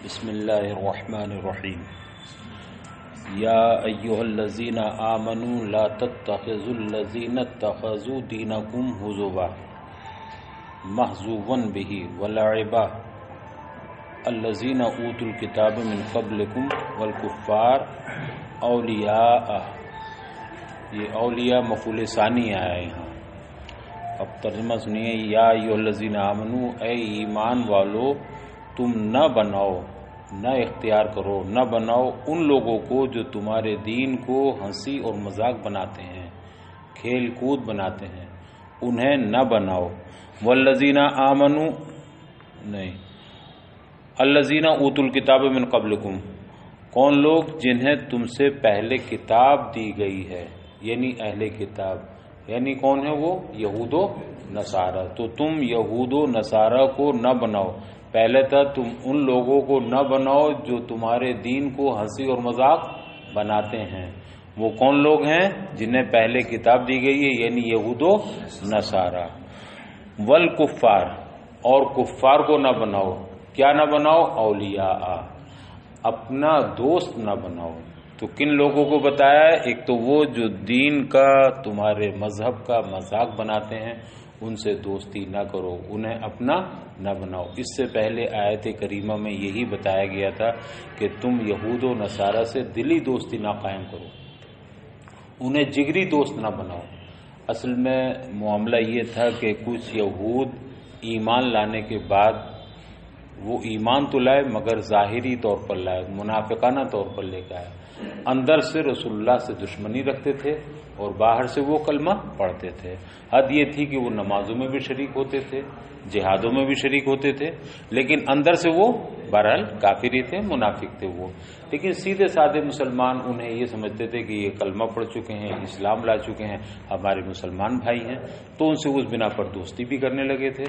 بسم اللہ الرحمن الرحیم یا ایہا الذین آمنوا لا تتخذوا الذین اتخذوا دینکم ہزوا محزوا بہ ولعبا الذین اوتوا الکتاب من قبلکم والکفار اولیاء. یہ اولیاء مفعول ثانی آیا ہے یہاں. اب ترجمہ سنیے. یا ایہا الذین آمنوا، اے ایمان والو، تم نہ بناؤ، نہ اختیار کرو، نہ بناؤ ان لوگوں کو جو تمہارے دین کو ہنسی اور مذاق بناتے ہیں، کھیل کود بناتے ہیں، انہیں نہ بناؤ. والذین آمنوا نہیں، الذین اوتوا الکتاب من قبلکم، کون لوگ جنہیں تم سے پہلے کتاب دی گئی ہے، یعنی اہل کتاب. یعنی کون ہے وہ؟ یہود و نصارہ. تو تم یہود و نصارہ کو نہ بناؤ. پہلے تھا تم ان لوگوں کو نہ بناؤ جو تمہارے دین کو ہنسی اور مذاق بناتے ہیں. وہ کون لوگ ہیں؟ جنہیں پہلے کتاب دی گئی ہے، یعنی یہود و نصارہ. والکفار، اور کفار کو نہ بناؤ. کیا نہ بناؤ؟ اولیاء، اپنا دوست نہ بناؤ. تو کن لوگوں کو بتایا ہے؟ ایک تو وہ جو دین کا، تمہارے مذہب کا مذاق بناتے ہیں، ان سے دوستی نہ کرو، انہیں اپنا نہ بناؤ. اس سے پہلے آیت کریمہ میں یہی بتایا گیا تھا کہ تم یہود و نصارہ سے دلی دوستی نہ قائم کرو، انہیں جگری دوست نہ بناؤ. اصل میں معاملہ یہ تھا کہ کچھ یہود ایمان لانے کے بعد وہ ایمان تو لائے مگر ظاہری طور پر لائے، منافقانہ طور پر لے کے آئے. اندر سے رسول اللہ سے دشمنی رکھتے تھے اور باہر سے وہ کلمہ پڑھتے تھے. حد یہ تھی کہ وہ نمازوں میں بھی شریک ہوتے تھے، جہادوں میں بھی شریک ہوتے تھے، لیکن اندر سے وہ بہرحال کافر ہی تھے، منافق تھے وہ. لیکن سیدھے سادے مسلمان انہیں یہ سمجھتے تھے کہ یہ کلمہ پڑھ چکے ہیں، اسلام لا چکے ہیں، ہمارے مسلمان بھائی ہیں، تو ان سے اس بنا پر دوستی بھی کرنے لگے تھے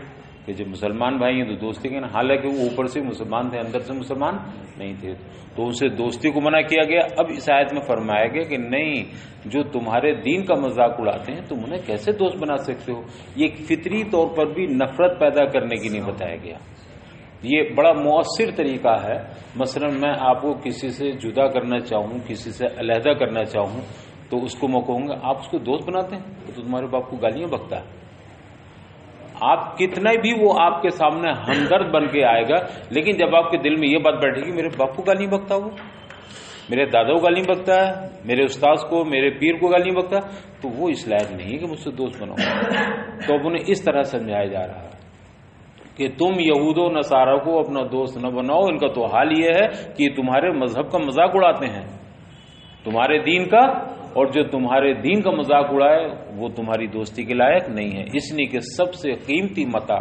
کہ جب مسلمان بھائی ہیں تو دوستی کرنا. حالانکہ وہ اوپر سے مسلمان تھے، اندر سے مسلمان نہیں تھے. تو ان سے دوستی کو منع کیا گیا. اب اس آیت میں فرمایا گیا کہ نہیں، جو تمہارے دین کا مذاق اڑاتے ہیں تم انہیں کیسے دوست بنا سکتے ہو. یہ فطری طور پر بھی نفرت پیدا کرنے کی نہیں بتایا گیا. یہ بڑا مؤثر طریقہ ہے. مثلا میں آپ کو کسی سے جدا کرنا چاہوں، کسی سے علیحدہ کرنا چاہوں، تو اس کو میں کہوں گا آپ اس کو دوست بناتے ہیں تو تمہارے باپ کو گالیاں بکتا ہے. آپ کتنا بھی وہ آپ کے سامنے ہمدرد بن کے آئے گا، لیکن جب آپ کے دل میں یہ بات بیٹھے گی میرے باپ کو گالیاں بکتا، وہ میرے دادا کو گالیاں بکتا ہے، میرے استاذ کو، میرے پیر کو گالیاں بکتا، تو وہ اس لائق نہیں ہے کہ مجھ سے دوست بناؤ. تو اب انہیں اس طرح سمجھایا جا رہا ہے کہ تم یہود و نصارہ کو اپنا دوست نہ بناؤ. ان کا تو حال یہ ہے کہ یہ تمہارے مذہب کا مذاق اڑاتے ہیں، تمہارے دین کا، اور جو تمہارے دین کا مذاق اڑائے وہ تمہاری دوستی کے لائق نہیں ہے. اس لیے کہ سب سے قیمتی متاع،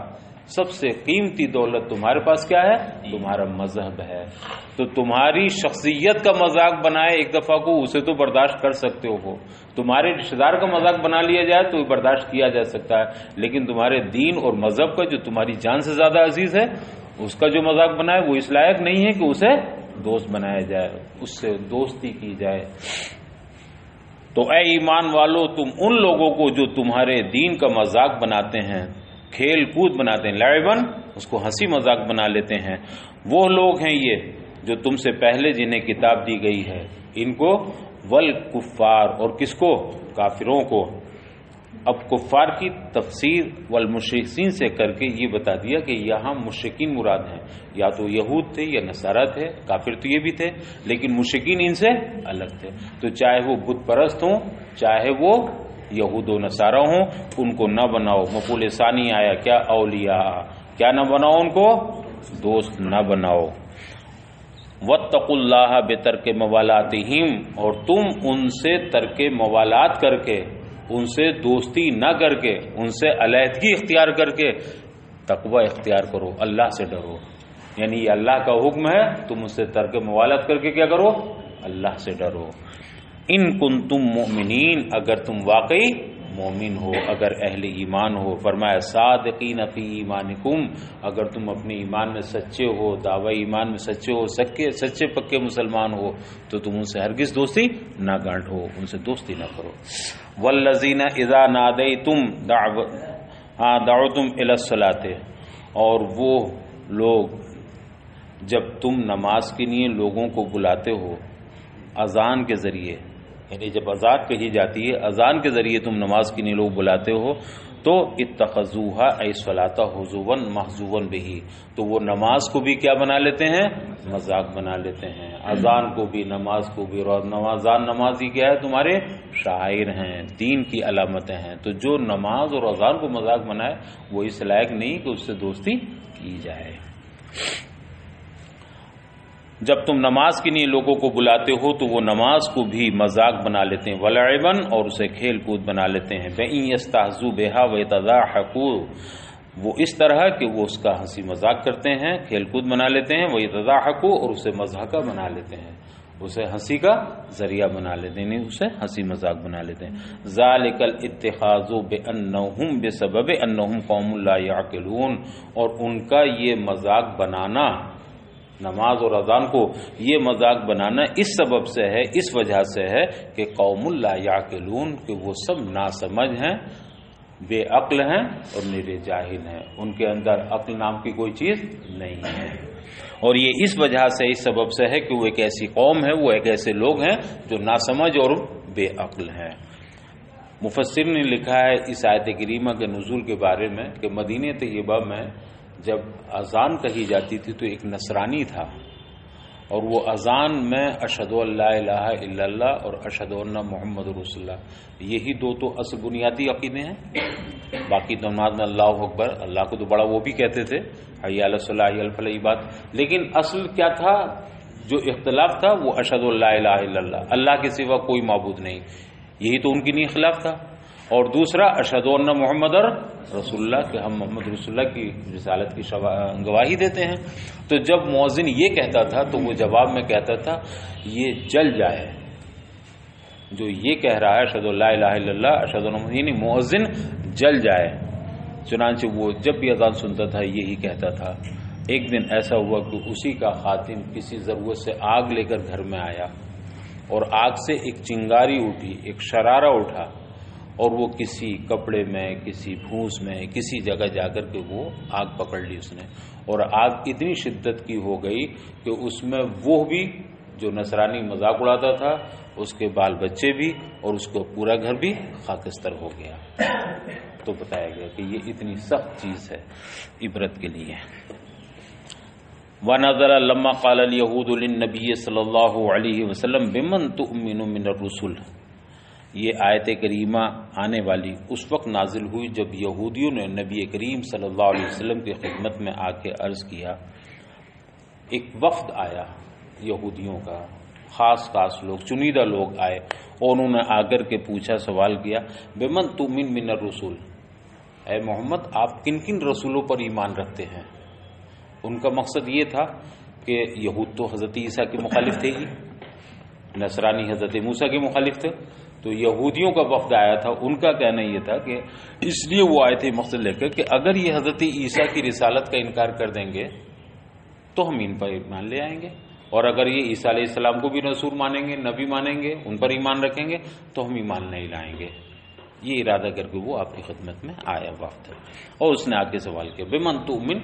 سب سے قیمتی دولت تمہارے پاس کیا ہے؟ تمہارا مذہب ہے. تو تمہاری شخصیت کا مذاق بنائے ایک دفعہ کو، اسے تو برداشت کر سکتے ہو. تمہارے رشتہ دار کا مذاق بنا لیا جائے تو برداشت کیا جا سکتا ہے، لیکن تمہارے دین اور مذہب کا جو تمہاری جان سے زیادہ عزیز ہے، اس کا جو مذاق بنائے وہ اس لائق نہیں ہے کہ اسے دوست بنایا جائے، اس سے دوستی کی جائے. تو اے ایمان والو، تم ان لوگوں کو جو تمہارے دین کا مذاق بناتے ہیں، کھیل کود بناتے ہیں، لعبن اس کو ہنسی مذاق بنا لیتے ہیں، وہ لوگ ہیں یہ جو تم سے پہلے جنہیں کتاب دی گئی ہے، ان کو. والکفار، اور کس کو؟ کافروں کو. اب کفار کی تفسیر والمشرکین سے کر کے یہ بتا دیا کہ یہاں مشرکین مراد ہیں. یا تو یہود تھے یا نصارہ تھے، کافر تو یہ بھی تھے، لیکن مشرکین ان سے الگ تھے. تو چاہے وہ بت پرست ہوں، چاہے وہ یہود و نصارہ ہوں، ان کو نہ بناؤ. مفعول ثانی آیا کیا؟ اولیاء. کیا نہ بناؤ؟ ان کو دوست نہ بناؤ. واتقوا اللہ بترک موالاتہم، اور تم ان سے ترک موالات کر کے، ان سے دوستی نہ کر کے، ان سے علیحدگی اختیار کر کے تقوی اختیار کرو، اللہ سے ڈرو. یعنی یہ اللہ کا حکم ہے، تم اس سے ترک موالات کر کے کیا کرو؟ اللہ سے ڈرو. ان کنتم مؤمنین، اگر تم واقعی مومن ہو، اگر اہل ایمان ہو. فرمایا صادقین فی ایمانکم، اگر تم اپنے ایمان میں سچے ہو، دعوی ایمان میں سچے ہو، سچے پکے مسلمان ہو، تو تم ان سے ہرگز دوستی نہ گانٹو، ان سے دوستی نہ کرو. والذین اذا نادیتم دعوتم الی الصلاۃ، اور وہ لوگ جب تم نماز کے لیے لوگوں کو بلاتے ہو اذان کے ذریعے، یعنی جب اذان کہی جاتی ہے اذان کے ذریعے تم نماز کے لیے لوگ بلاتے ہو تو اتخذوها ای صلاۃ حضوا محضوا به، تو وہ نماز کو بھی کیا بنا لیتے ہیں؟ مذاق بنا لیتے ہیں، اذان کو بھی نماز کو بھی، اور نمازی کیا ہے؟ تمہارے شاعر ہیں، دین کی علامتیں ہیں، تو جو نماز اور اذان کو مذاق بنائے وہ اس لائق نہیں کہ اس سے دوستی کی جائے۔ جب تم نماز کے لیے لوگوں کو بلاتے ہو تو وہ نماز کو بھی مذاق بنا لیتے ہیں، ولعبن، اور اسے کھیل کود بنا لیتے ہیں، بِإِن يَسْتَهْزُوا بِهَا وَيَتَضَاحَكُوا، وہ اس طرح کہ وہ اس کا ہنسی مذاق کرتے ہیں، کھیل کود بنا لیتے ہیں، وَيَتَضَاحَكُوا، اور اسے مضحکہ بنا لیتے ہیں، اسے ہنسی کا ذریعہ بنا لیتے ہیں، اسے ہنسی مذاق بنا لیتے ہیں۔ ذَلِكَ الْإِتِّخَاذُ بِأَنَّهُمْ بِسَبَبِ أَنَّهُمْ قَوْمٌ لَا يَعْقِلُونَ، اور ان کا یہ مذاق بنانا، نماز اور اذان کو یہ مذاق بنانا اس سبب سے ہے، اس وجہ سے ہے کہ قوم لا یعقلون، کہ وہ سب ناسمجھ ہیں، بے عقل ہیں اور نرے جاہل ہیں، ان کے اندر عقل نام کی کوئی چیز نہیں ہے، اور یہ اس وجہ سے، اس سبب سے ہے کہ وہ ایک ایسی قوم ہے، وہ ایک ایسے لوگ ہیں جو ناسمجھ اور بے عقل ہیں۔ مفسر نے لکھا ہے اس آیت کریمہ کے نزول کے بارے میں کہ مدینہ طیبہ میں جب اذان کہی جاتی تھی تو ایک نصرانی تھا، اور وہ اذان میں اشہد ان لا الہ الا اللہ اور اشہد ان محمد رسول اللہ، یہی دو تو اصل بنیادی عقیدے ہیں، باقی تو نماز میں اللہ اکبر، اللہ کو تو بڑا وہ بھی کہتے تھے، حی علی الصلاۃ حی علی الفلاح بات، لیکن اصل کیا تھا جو اختلاف تھا وہ اشہد ان لا الہ الا اللہ، اللہ کے سوا کوئی معبود نہیں، یہی تو ان کے لیے خلاف تھا، اور دوسرا اشہد ان محمد رسول اللہ، کہ ہم محمد رسول اللہ کی رسالت کی گواہی دیتے ہیں۔ تو جب مؤذن یہ کہتا تھا تو وہ جواب میں کہتا تھا یہ جل جائے، جو یہ کہہ رہا ہے اشہد ان لا الہ الا اللہ اشہد ان محمد، یعنی مؤذن جل جائے۔ چنانچہ وہ جب بھی اذان سنتا تھا یہی کہتا تھا۔ ایک دن ایسا ہوا کہ اسی کا خادم کسی ضرورت سے آگ لے کر گھر میں آیا، اور آگ سے ایک چنگاری اٹھی، ایک شرارہ اٹھا، اور وہ کسی کپڑے میں، کسی پھوس میں، کسی جگہ جا کر کے وہ آگ پکڑ لی اس نے، اور آگ اتنی شدت کی ہو گئی کہ اس میں وہ بھی جو نصرانی مذاق اڑاتا تھا، اس کے بال بچے بھی، اور اس کو پورا گھر بھی خاکستر ہو گیا۔ تو بتایا گیا کہ یہ اتنی سخت چیز ہے، عبرت کے لیے۔ وَنَظَرَ لَمَّا قَالَ الْيَهُودُ لِلنَّبِيِّ صلی اللہ علیہ وسلم بِمَنْ تُؤْمِنُ مِنَ الرُّسُلِ، یہ آیت کریمہ آنے والی اس وقت نازل ہوئی جب یہودیوں نے نبی کریم صلی اللہ علیہ وسلم کی خدمت میں آ کے عرض کیا، ایک وفد آیا یہودیوں کا، خاص لوگ، چنیدہ لوگ آئے، اور انہوں نے آ کر کے پوچھا، سوال کیا، بمن تؤمن من الرسول، اے محمد آپ کن کن رسولوں پر ایمان رکھتے ہیں؟ ان کا مقصد یہ تھا کہ یہود تو حضرت عیسیٰ کے مخالف تھے ہی، نصرانی حضرت موسیٰ کے مخالف تھے، تو یہودیوں کا وفد آیا تھا، ان کا کہنا یہ تھا کہ اس لیے وہ آئے تھے مقصد لے کر کہ اگر یہ حضرت عیسیٰ کی رسالت کا انکار کر دیں گے تو ہم ان پر ایمان لے آئیں گے، اور اگر یہ عیسیٰ علیہ السلام کو بھی رسول مانیں گے، نبی مانیں گے، ان پر ایمان رکھیں گے تو ہم ایمان نہیں لائیں گے۔ یہ ارادہ کر کے وہ آپ کی خدمت میں آیا وفد، اور اس نے آ کے سوال کیا، بمن تؤمن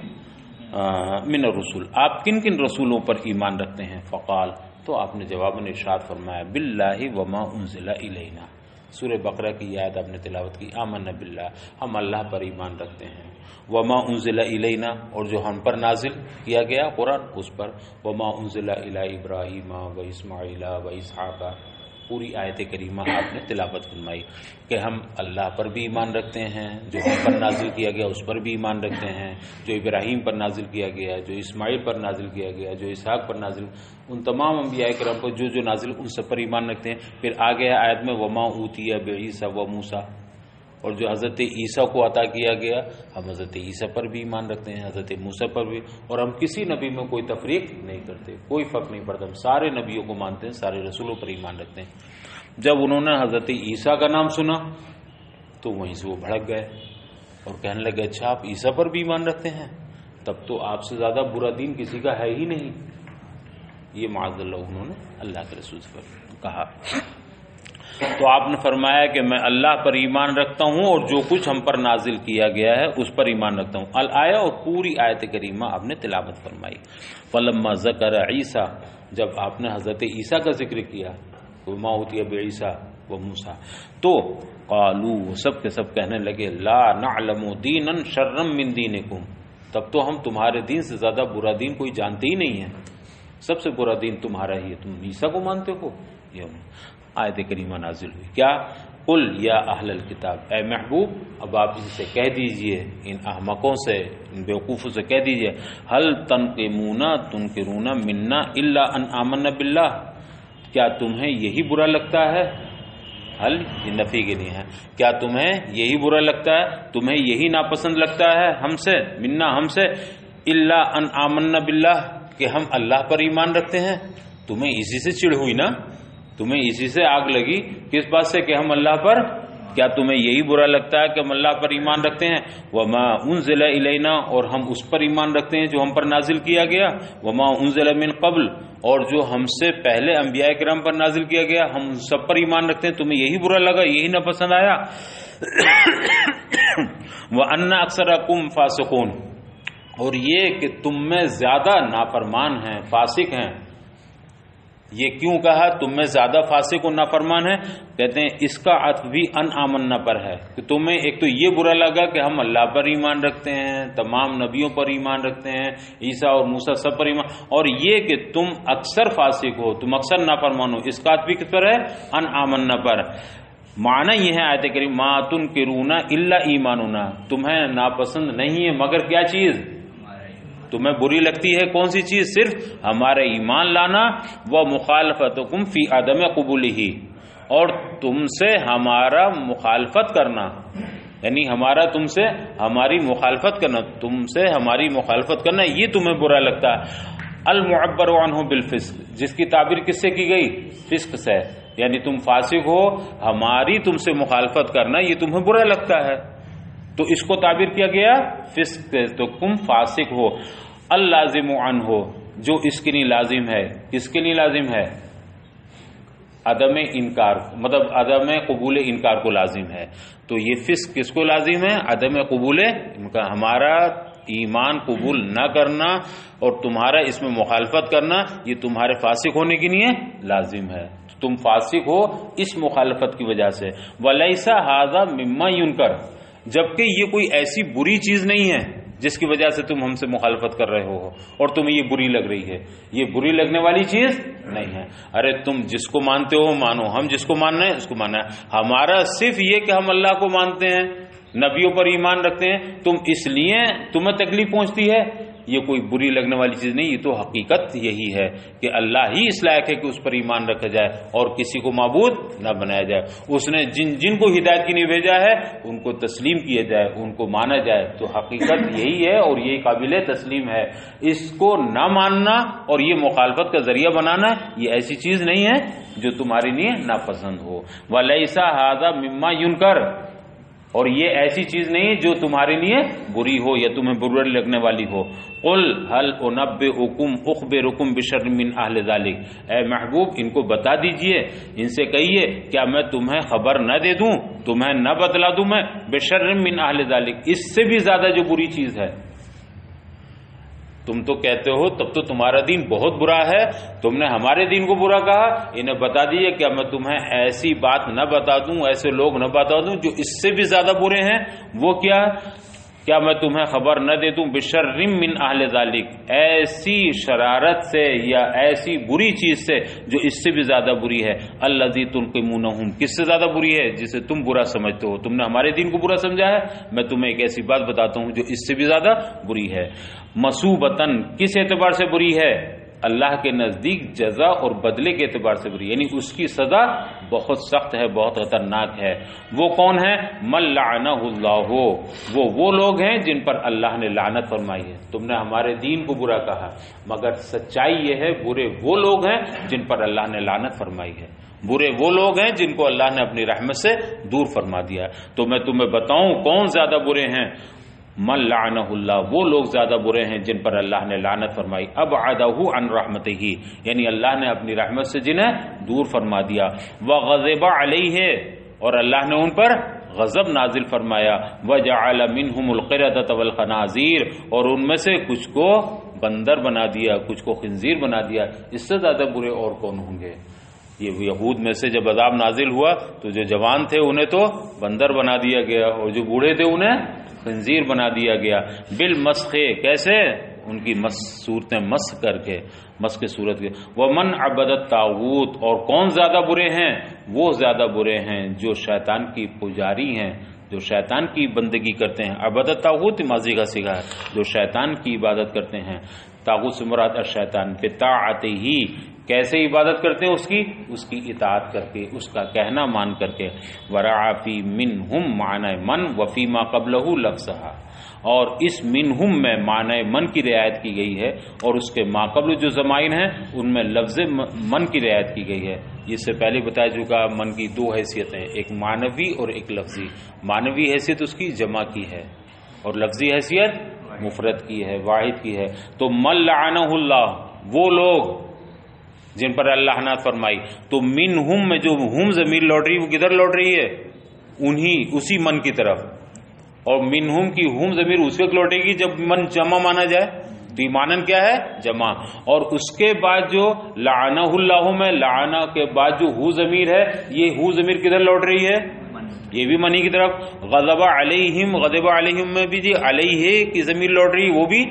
من الرسول، آپ کن کن رسولوں پر ایمان رکھتے ہیں؟ فقال، تو آپ نے جواب میں ارشاد فرمایا، باللہ وما انزل الینا، سورہ بقرہ کی آیت آپ نے تلاوت کی، آمنا باللہ، ہم اللہ پر ایمان رکھتے ہیں، وما انزل الینا، اور جو ہم پر نازل کیا گیا قرآن اس پر، وما انزل الی ابراہیم و اسماعیل و اسحاق، پوری آیت کریمہ آپ نے تلاوت فرمائی کہ ہم اللہ پر بھی ایمان رکھتے ہیں، جو ہم پر نازل کیا گیا اس پر بھی ایمان رکھتے ہیں، جو ابراہیم پر نازل کیا گیا، جو اسماعیل پر نازل کیا گیا، جو اسحاق پر نازل، ان تمام انبیاء کرام پر جو نازل ان سب پر ایمان رکھتے ہیں۔ پھر آگے آیت میں وما اوتیٰ بعیسیٰ و موسیٰ، اور جو حضرت عیسیٰ کو عطا کیا گیا ہم حضرت عیسیٰ پر بھی ایمان رکھتے ہیں، حضرت موسیٰ پر بھی، اور ہم کسی نبی میں کوئی تفریق نہیں کرتے، کوئی فرق نہیں پڑتا، ہم سارے نبیوں کو مانتے ہیں، سارے رسولوں پر ایمان رکھتے ہیں۔ جب انہوں نے حضرت عیسیٰ کا نام سنا تو وہیں سے وہ بھڑک گئے اور کہنے لگے، اچھا آپ عیسیٰ پر بھی ایمان رکھتے ہیں؟ تب تو آپ سے زیادہ برا دین کسی کا ہے ہی نہیں۔ یہ معاذ اللہ انہوں نے اللہ کے رسول پر کہا۔ تو آپ نے فرمایا کہ میں اللہ پر ایمان رکھتا ہوں اور جو کچھ ہم پر نازل کیا گیا ہے اس پر ایمان رکھتا ہوں. الآیہ، اور پوری آیت کریمہ آپ نے تلاوت فرمائی. فلما ذکر عیسیٰ، جب آپ نے حضرت عیسیٰ کا ذکر کیا، وما اوتی بعیسیٰ وموسیٰ، تو قالوا، سب کے سب کہنے لگے لا نعلم دینا شرا من دینکم، تب تو ہم تمہارے دین سے زیادہ برا دین کوئی جانتے ہی نہیں ہے، سب سے برا دین تمہارا ہی ہے، تم عیسیٰ کو مانتے ہو. یہ آیت کریمہ نازل ہوئی. کیا؟ قل یا اہل الکتاب، اے محبوب اب آپ ان سے کہہ دیجئے، ان احمقوں سے، ان بیوقوفوں سے کہہ دیجئے، هل تنقمون تنکرون منا الا ان آمنا باللہ، کیا تمہیں یہی برا لگتا ہے؟ حل یہ نفی کے لیے ہے. کیا تمہیں یہی برا لگتا ہے، تمہیں یہی ناپسند لگتا ہے ہم سے، منا ہم سے، الا ان آمنا باللہ، کہ ہم اللہ پر ایمان رکھتے ہیں؟ تمہیں اسی سے چڑ ہوئی نا، تمہیں اسی سے آگ لگی، کس بات سے کہ ہم اللہ پر، کیا تمہیں یہی برا لگتا ہے کہ ہم اللہ پر ایمان رکھتے ہیں؟ وما انزل الینا، اور ہم اس پر ایمان رکھتے ہیں جو ہم پر نازل کیا گیا، وما انزل من قبل، اور جو ہم سے پہلے انبیاء کرام پر نازل کیا گیا ہم سب پر ایمان رکھتے ہیں، تمہیں یہی برا لگا، یہی نہ پسند آیا؟ وَأَنَّ أَكْثَرَكُمْ فَاسِقُونَ، اور یہ کہ تم میں زیادہ نافرمان ہیں، فاسق ہیں. یہ کیوں کہا تم میں زیادہ فاسق و نافرمان ہے؟ کہتے ہیں اس کا عطف بھی ان آمنا پر ہے، کہ تمہیں ایک تو یہ برا لگا کہ ہم اللہ پر ایمان رکھتے ہیں، تمام نبیوں پر ایمان رکھتے ہیں، عیسیٰ اور موسیٰ سب پر ایمان، اور یہ کہ تم اکثر فاسق ہو، تم اکثر نافرمان ہو، اس کا عطف بھی کس پر ہے؟ ان آمنا پر. معنی یہ ہے آیت کریم ما تنکرون الا ایماننا، تمہیں ناپسند نہیں ہے مگر کیا چیز؟ تمہیں بری لگتی ہے کون سی چیز؟ صرف ہمارے ایمان لانا، وہ مخالفتکم فی عدم قبولہ، اور تم سے ہمارا مخالفت کرنا، یعنی ہمارا تم سے ہماری مخالفت کرنا، تم سے ہماری مخالفت کرنا، یہ تمہیں برا لگتا ہے. المعبر عنہ بالفسق، جس کی تعبیر کس سے کی گئی؟ فسق سے، یعنی تم فاسق ہو، ہماری تم سے مخالفت کرنا یہ تمہیں برا لگتا ہے، تو اس کو تعبیر کیا گیا فسق، تو تم فاسق ہو. اللازم عنہ، جو اس کے لیے لازم ہے، کس کے لیے لازم ہے؟ عدم انکار، مطلب عدم قبول انکار کو لازم ہے. تو یہ فسق کس کو لازم ہے؟ عدم قبول انکار، ہمارا ایمان قبول نہ کرنا اور تمہارا اس میں مخالفت کرنا، یہ تمہارے فاسق ہونے کے لیے لازم ہے، تم فاسق ہو اس مخالفت کی وجہ سے. وَلَيْسَ هَذَا مِمَّا يُنْكَرُ، جبکہ یہ کوئی ایسی بری چیز نہیں ہے جس کی وجہ سے تم ہم سے مخالفت کر رہے ہو اور تمہیں یہ بری لگ رہی ہے، یہ بری لگنے والی چیز نہیں ہے. ارے تم جس کو مانتے ہو مانو، ہم جس کو ماننا ہے اس کو ماننا ہے. ہمارا صرف یہ کہ ہم اللہ کو مانتے ہیں، نبیوں پر ایمان رکھتے ہیں، تم اس لیے تمہیں تکلیف پہنچتی ہے، یہ کوئی بری لگنے والی چیز نہیں. یہ تو حقیقت یہی ہے کہ اللہ ہی اس لائق ہے کہ اس پر ایمان رکھا جائے اور کسی کو معبود نہ بنایا جائے. اس نے جن کو ہدایت کے لیے بھیجا ہے ان کو تسلیم کیا جائے، ان کو مانا جائے. تو حقیقت یہی ہے اور یہی قابل تسلیم ہے. اس کو نہ ماننا اور یہ مخالفت کا ذریعہ بنانا یہ ایسی چیز نہیں ہے جو تمہارے لیے ناپسند ہو. وَلَيْسَ هَذَا مِمَّا يُنْكَرُ، اور یہ ایسی چیز نہیں جو تمہارے لیے بری ہو یا تمہیں بری لگنے والی ہو. قل هل انبئکم اخبرکم بشر من اہل ذلک، اے محبوب ان کو بتا دیجئے، ان سے کہیے کیا میں تمہیں خبر نہ دے دوں، تمہیں نہ بتلا دوں میں بشر من اہل ذلک، اس سے بھی زیادہ جو بری چیز ہے. تم تو کہتے ہو تب تو تمہارا دین بہت برا ہے، تم نے ہمارے دین کو برا کہا، انہیں بتا دیجئے کیا میں تمہیں ایسی بات نہ بتا دوں، ایسے لوگ نہ بتا دوں جو اس سے بھی زیادہ برے ہیں. وہ کیا میں تمہیں خبر نہ دے دوں بشر من اہل ذالک، ایسی شرارت سے یا ایسی بری چیز سے جو اس سے بھی زیادہ بری ہے. الذی تلقمونہم، کس سے زیادہ بری ہے؟ جسے تم برا سمجھتے ہو، تم نے ہمارے دین کو برا سمجھا ہے، میں تمہیں ایک ایسی بات بتاتا ہوں جو اس سے بھی زیادہ بری ہے. مصوبتن، کس اعتبار سے بری ہے؟ اللہ کے نزدیک جزا اور بدلے کے اعتبار سے بری، یعنی اس کی سزا بہت سخت ہے، بہت خطرناک ہے. وہ کون ہے؟ من لعنہ اللہ، وہ لوگ ہیں جن پر اللہ نے لعنت فرمائی ہے. تم نے ہمارے دین کو برا کہا مگر سچائی یہ ہے برے وہ لوگ ہیں جن پر اللہ نے لعنت فرمائی ہے، برے وہ لوگ ہیں جن کو اللہ نے اپنی رحمت سے دور فرما دیا. تو میں تمہیں بتاؤں کون زیادہ برے ہیں؟ من لعنہ اللہ، وہ لوگ زیادہ برے ہیں جن پر اللہ نے لعنت فرمائی، ابعدہ عن رحمتہ، یعنی اللہ نے اپنی رحمت سے جنہیں دور فرما دیا، وغضب علیہ، اور اللہ نے ان پر غضب نازل فرمایا، وجعل منہم القردۃ والخنازیر، اور ان میں سے کچھ کو بندر بنا دیا، کچھ کو خنزیر بنا دیا۔ اس سے زیادہ برے اور کون ہوں گے؟ یہ یہود میں سے جب عذاب نازل ہوا تو جو جوان تھے انہیں تو بندر بنا دیا گیا، اور جو بوڑھے تھے انہیں خنزیر بنا دیا گیا، بالمسخ، کیسے؟ ان کی صورتیں مسخ کر کے، مسخ کی صورت کے۔ ومن عبد الطاغوت، اور کون زیادہ برے ہیں؟ وہ زیادہ برے ہیں جو شیطان کی پجاری ہیں، جو شیطان کی بندگی کرتے ہیں۔ عبد الطاغوت ماضی کا صیغہ ہے، جو شیطان کی عبادت کرتے ہیں۔ طاغوت سے مراد الشیطان، بطاعتہ، کیسے عبادت کرتے ہیں اس کی اطاعت کر کے، اس کا کہنا مان کر کے۔ ورعا فی منہم معنی من وفی ما قبلہ لفظہا، اور اس منہم میں معنی من کی رعایت کی گئی ہے، اور اس کے ما قبل جو ضمائر ہیں ان میں لفظ من کی رعایت کی گئی ہے۔ اس سے پہلے بتایا چکا من کی دو حیثیتیں، ایک معنوی اور ایک لفظی۔ معنوی حیثیت اس کی جمع کی ہے، اور لفظی حیثیت مفرد کی ہے، واحد کی ہے۔ تو من لعنہ اللہ، وہ لوگ جن پر اللہ نے فرمائی، تو منہم میں جو ہم ضمیر لوٹ رہی ہے وہ کدھر لوٹ رہی ہے؟ اسی من کی طرف، اور منہم کی ہم ضمیر اس وقت لوٹے گی جب من جمع مانا جائے، تو ایمانن کیا ہے؟ جمع۔ اور اس کے بعد جو لعنہ اللہ میں لعنہ کے بعد جو ہو ضمیر ہے، یہ ہو ضمیر کدھر لوٹ رہی ہے؟ یہ بھی منی کی طرف۔ غضب علیہم، غضب علیہم میں بھی جی علیہ کی ضمیر لوٹ رہی ہے، وہ بھی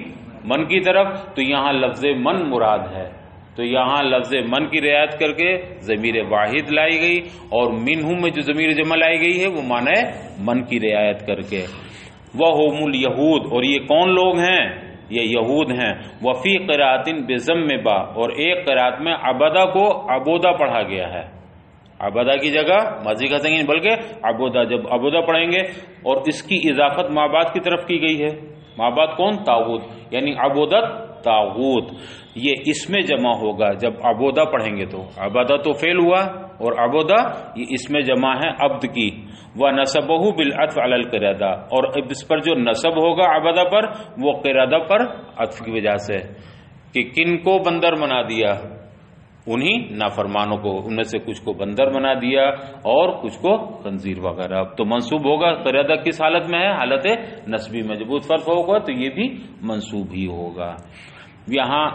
من کی طرف۔ تو یہاں لفظ من مراد ہے، تو یہاں لفظ من کی رعایت کر کے ضمیر واحد لائی گئی، اور منہم میں جو ضمیر جمع لائی گئی ہے وہ معنی من کی رعایت کر کے۔ وَهُمُ الْيَهُودُ، اور یہ کون لوگ ہیں؟ یہ یہود ہیں۔ وفی قرات بضم با، اور ایک قرات میں عبدہ کو عبودہ پڑھا گیا ہے، عبدہ کی جگہ ماضی کا سنگین بلکہ عبودہ، جب عبودہ پڑھیں گے، اور اس کی اضافت مابعد کی طرف کی گئی ہے۔ مابعد کون؟ طاغوت، یعنی عبودت طاغوت، یہ اس میں جمع ہوگا جب عبودہ پڑھیں گے۔ تو عبادہ تو فعل ہوا، اور عبودہ یہ اس میں جمع ہے عبد کی۔ وَنَصَبَهُ بِالْعَطْفِ عَلَى الْقِرَادَةِ، اور اس پر جو نصب ہوگا عبادہ پر وہ قرادہ پر عطف کی وجہ سے، کہ کن کو بندر بنا دیا؟ انہی نافرمانوں کو، ان میں سے کچھ کو بندر بنا دیا اور کچھ کو خنزیر وغیرہ۔ تو منصوب ہوگا، قرادہ کس حالت میں ہے؟ حالت نصبی میں، جب فرق ہوگا تو یہ بھی منصوب ہی ہوگا۔ یہاں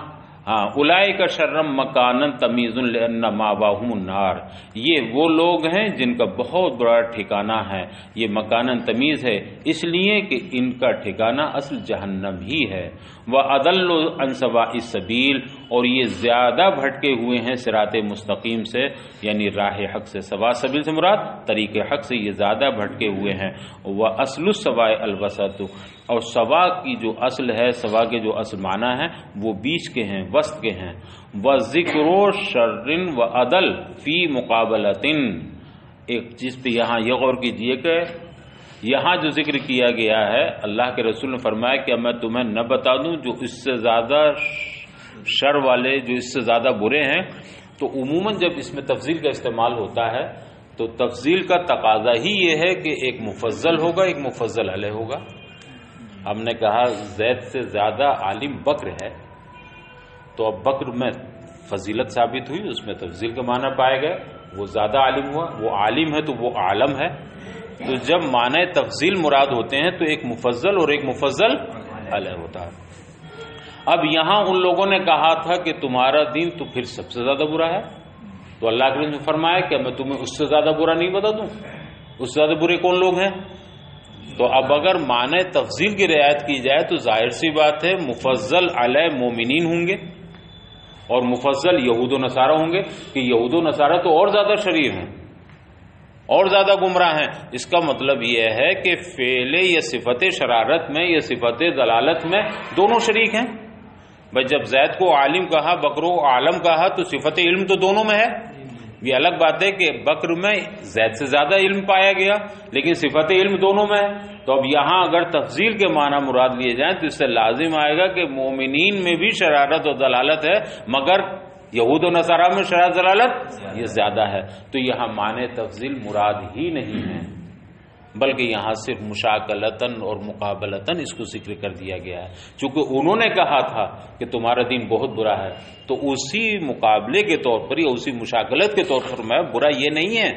اولئک شرم مکانا تمیز لان ماواہم النار، یہ وہ لوگ ہیں جن کا بہت بڑا ٹھکانہ ہے، یہ مکانا تمیز ہے اس لیے کہ ان کا ٹھکانہ اصل جہنم ہی ہے۔ وَأَضَلُّ عَنْ سَوَاءِ السَّبِيلِ، اور یہ زیادہ بھٹکے ہوئے ہیں صراط مستقیم سے، یعنی راہ حق سے۔ سوا سبیل سے مراد طریق حق سے یہ زیادہ بھٹکے ہوئے ہیں۔ وَأَصْلُ السَّوَاءِ الْوَسَطُ، اور سوا کی جو اصل ہے، سوا کے جو اصل معنی ہے وہ بیچ کے ہیں، وسط کے ہیں۔ وَذِكْرُ شَرٍّ وَعَدْلٍ فِي مُقَابَلَةٍ، ایک چیز پہ یہاں یہ غور کیجئے کہ یہاں جو ذکر کیا گیا ہے، اللہ کے رسول نے فرمایا کہ میں تمہیں نہ بتا دوں جو اس سے زیادہ شر والے، جو اس سے زیادہ برے ہیں۔ تو عموماً جب اس میں تفضیل کا استعمال ہوتا ہے تو تفضیل کا تقاضا ہی یہ ہے کہ ایک مفضل ہوگا، ایک مفضل علیہ ہوگا۔ ہم نے کہا زید سے زیادہ عالم بکر ہے، تو اب بکر میں فضیلت ثابت ہوئی، اس میں تفضیل کا معنی پائے گئے، وہ زیادہ عالم ہوا، وہ عالم ہے تو وہ عالم ہے۔ تو جب معنی تفضیل مراد ہوتے ہیں تو ایک مفضل اور ایک مفضل علیہ ہوتا ہے۔ اب یہاں ان لوگوں نے کہا تھا کہ تمہارا دین تو پھر سب سے زیادہ برا ہے، تو اللہ کے نے فرمایا کہ میں تمہیں اس سے زیادہ برا نہیں بتا دوں؟ اس سے زیادہ برے کون لوگ ہیں؟ تو اب اگر معنی تفضیل کی رعایت کی جائے تو ظاہر سی بات ہے مفضل علیہ مومنین ہوں گے، اور مفضل یہود و نصارہ ہوں گے، کہ یہود و نصارہ تو اور زیادہ شریر ہیں اور زیادہ گمراہ ہیں۔ اس کا مطلب یہ ہے کہ فعل یا صفت شرارت میں یا صفت ضلالت میں دونوں شریک ہیں۔ بھائی جب زید کو عالم کہا، بکر کو عالم کہا، تو صفت علم تو دونوں میں ہے۔ یہ الگ بات ہے کہ بکر میں زید سے زیادہ علم پایا گیا، لیکن صفت علم دونوں میں ہے۔ تو اب یہاں اگر تفضیل کے معنی مراد لیے جائیں تو اس سے لازم آئے گا کہ مومنین میں بھی شرارت اور ضلالت ہے، مگر یہود و نصارہ میں شرارت ضلالت یہ زیادہ ہے۔ تو یہاں معنی تفضیل مراد ہی نہیں ہے، بلکہ یہاں صرف مشاکلتاً اور مقابلتاً اس کو ذکر کر دیا گیا ہے، چونکہ انہوں نے کہا تھا کہ تمہارا دین بہت برا ہے، تو اسی مقابلے کے طور پر یا اسی مشاکلت کے طور پر میں برا یہ نہیں ہے،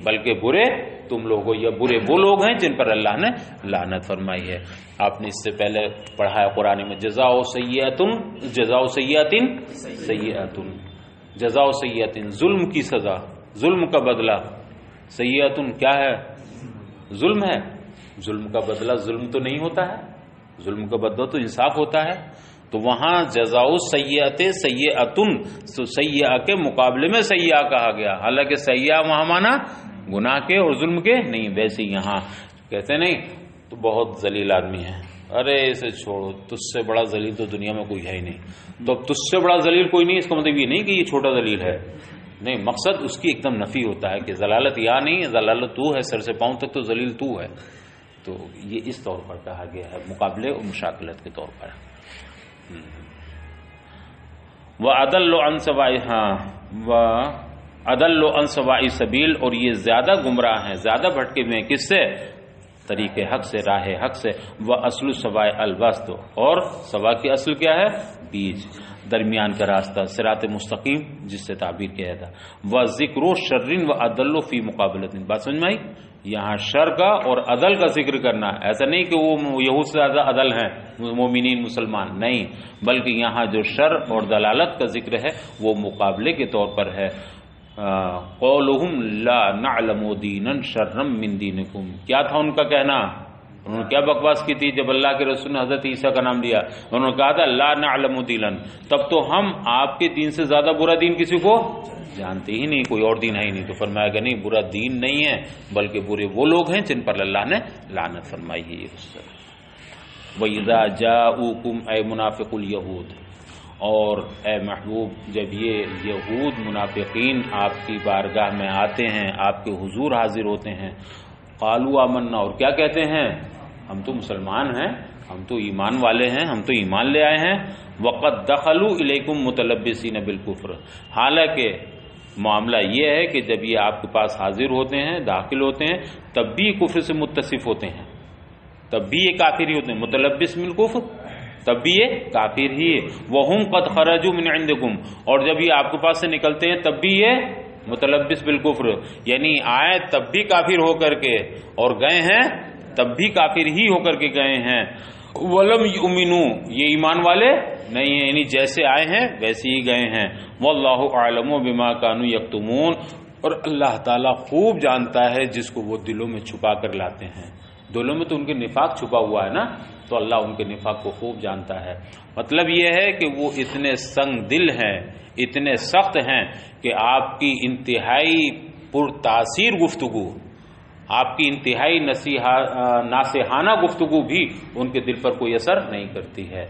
بلکہ برے تم لوگوں یا برے وہ لوگ ہیں جن پر اللہ نے لعنت فرمائی ہے۔ آپ نے اس سے پہلے پڑھا ہے قرآن میں جزاء سیئۃ جزاء سیئۃ، ظلم کی سزا، ظلم کا بدلہ، سیئۃ کیا ہے؟ ظلم ہے، ظلم کا بدلہ ظلم تو نہیں ہوتا ہے، ظلم کا بدلہ تو انصاف ہوتا ہے، تو وہاں جزاء سیئۃ سیئۃ، سیئہ کے مقابلے میں سیئہ کہا گیا، حالانکہ سیئہ وہاں مانا گناہ کے اور ظلم کے نہیں، ویسے یہاں کہتے نہیں تو بہت ذلیل آدمی ہے، ارے اسے چھوڑو، تجھ سے بڑا ذلیل تو دنیا میں کوئی ہے ہی نہیں، تو اب تجھ سے بڑا ذلیل کوئی نہیں، اس کا مطلب یہ نہیں کہ یہ چھوٹا ذلیل ہے، نہیں، مقصد اس کی ایک دم نفی ہوتا ہے کہ ذلالت یا نہیں، ذلالت تو ہے، سر سے پاؤں تک تو ذلیل تو ہے، تو یہ اس طور پر کہا گیا ہے، مقابلے اور مشاکلت کے طور پر۔ وَأَضَلُّ عَنْ سَوَاءِ سَبِيلٍ، اور یہ زیادہ گمراہ ہیں، زیادہ بھٹکے ہوئے ہیں، کس سے؟ طریق حق سے، راہ حق سے۔ وَأَصْلُ السَّوَاءِ الْوَسْطُ، اور سوا کی اصل کیا ہے؟ بیچ، درمیان کا راستہ، صراط مستقیم جس سے تعبیر کیا تھا۔ وَذِكْرُ شَرٍّ وَأَضَلُّ فِي مُقَابَلَةٍ، بات سمجھ میں آئی؟ یہاں شر کا اور عدل کا ذکر کرنا، ایسا نہیں کہ وہ یہود سے زیادہ عدل ہیں مومنین مسلمان، نہیں، بلکہ یہاں جو شر اور دلالت کا ذکر ہے وہ مقابلے کے طور پر ہے۔ قولہم لا نعلم دینا شرا من دینکم، کیا تھا ان کا کہنا؟ انہوں نے کیا بکواس کی تھی جب اللہ کے رسول نے حضرت عیسیٰ کا نام لیا؟ انہوں نے کہا تھا لا نعلم دینا، تب تو ہم آپ کے دین سے زیادہ برا دین کسی کو جانتے ہی نہیں، کوئی اور دین ہے ہی نہیں، تو فرمایا کہ نہیں، برا دین نہیں ہے بلکہ برے وہ لوگ ہیں جن پر اللہ نے لعنت فرمائی ہے۔ وَإِذَا جَاءُوكُمْ اے منافق الیہود، اور اے محبوب جب یہ یہود منافقین آپ کی بارگاہ میں آتے ہیں، آپ کے حضور حاضر ہوتے ہیں، قالوا آمنا، اور کیا کہتے ہیں؟ ہم تو مسلمان ہیں، ہم تو ایمان والے ہیں، ہم تو ایمان لے آئے ہیں۔ وقد دخلوا الیکم متلبسین بالکفر، حالانکہ معاملہ یہ ہے کہ جب یہ آپ کے پاس حاضر ہوتے ہیں، داخل ہوتے ہیں، تب بھی کفر سے متصف ہوتے ہیں، تب بھی یہ کافر ہی ہوتے ہیں، متلبس بالکفر، تب بھی یہ کافر ہی ہے۔ وَهُمْ قَدْ خَرَجُوا مِنْ عِنْدِكُمْ، اور جب یہ آپ کے پاس سے نکلتے ہیں تب بھی یہ متلبس بالکفر، یعنی آئے تب بھی کافر ہو کر کے اور گئے ہیں تب بھی کافر ہی ہو کر کے گئے ہیں۔ وَلَمْ يُؤْمِنُوا، یہ ایمان والے نہیں ہیں، یعنی جیسے آئے ہیں ویسے ہی گئے ہیں۔ وَاللَّهُ أَعْلَمُ بِمَا كَانُوا يَكْتُمُونَ، اور اللہ تعالیٰ خوب جانتا ہے جس کو وہ دلوں میں چھپا کر لاتے ہیں، دلوں میں تو ان کے نفاق چھپا ہوا ہے نا، تو اللہ ان کے نفاق کو خوب جانتا ہے۔ مطلب یہ ہے کہ وہ اتنے سنگ دل ہیں، اتنے سخت ہیں کہ آپ کی انتہائی پرتاثیر گفتگو، آپ کی انتہائی ناصحانہ گفتگو بھی ان کے دل پر کوئی اثر نہیں کرتی ہے۔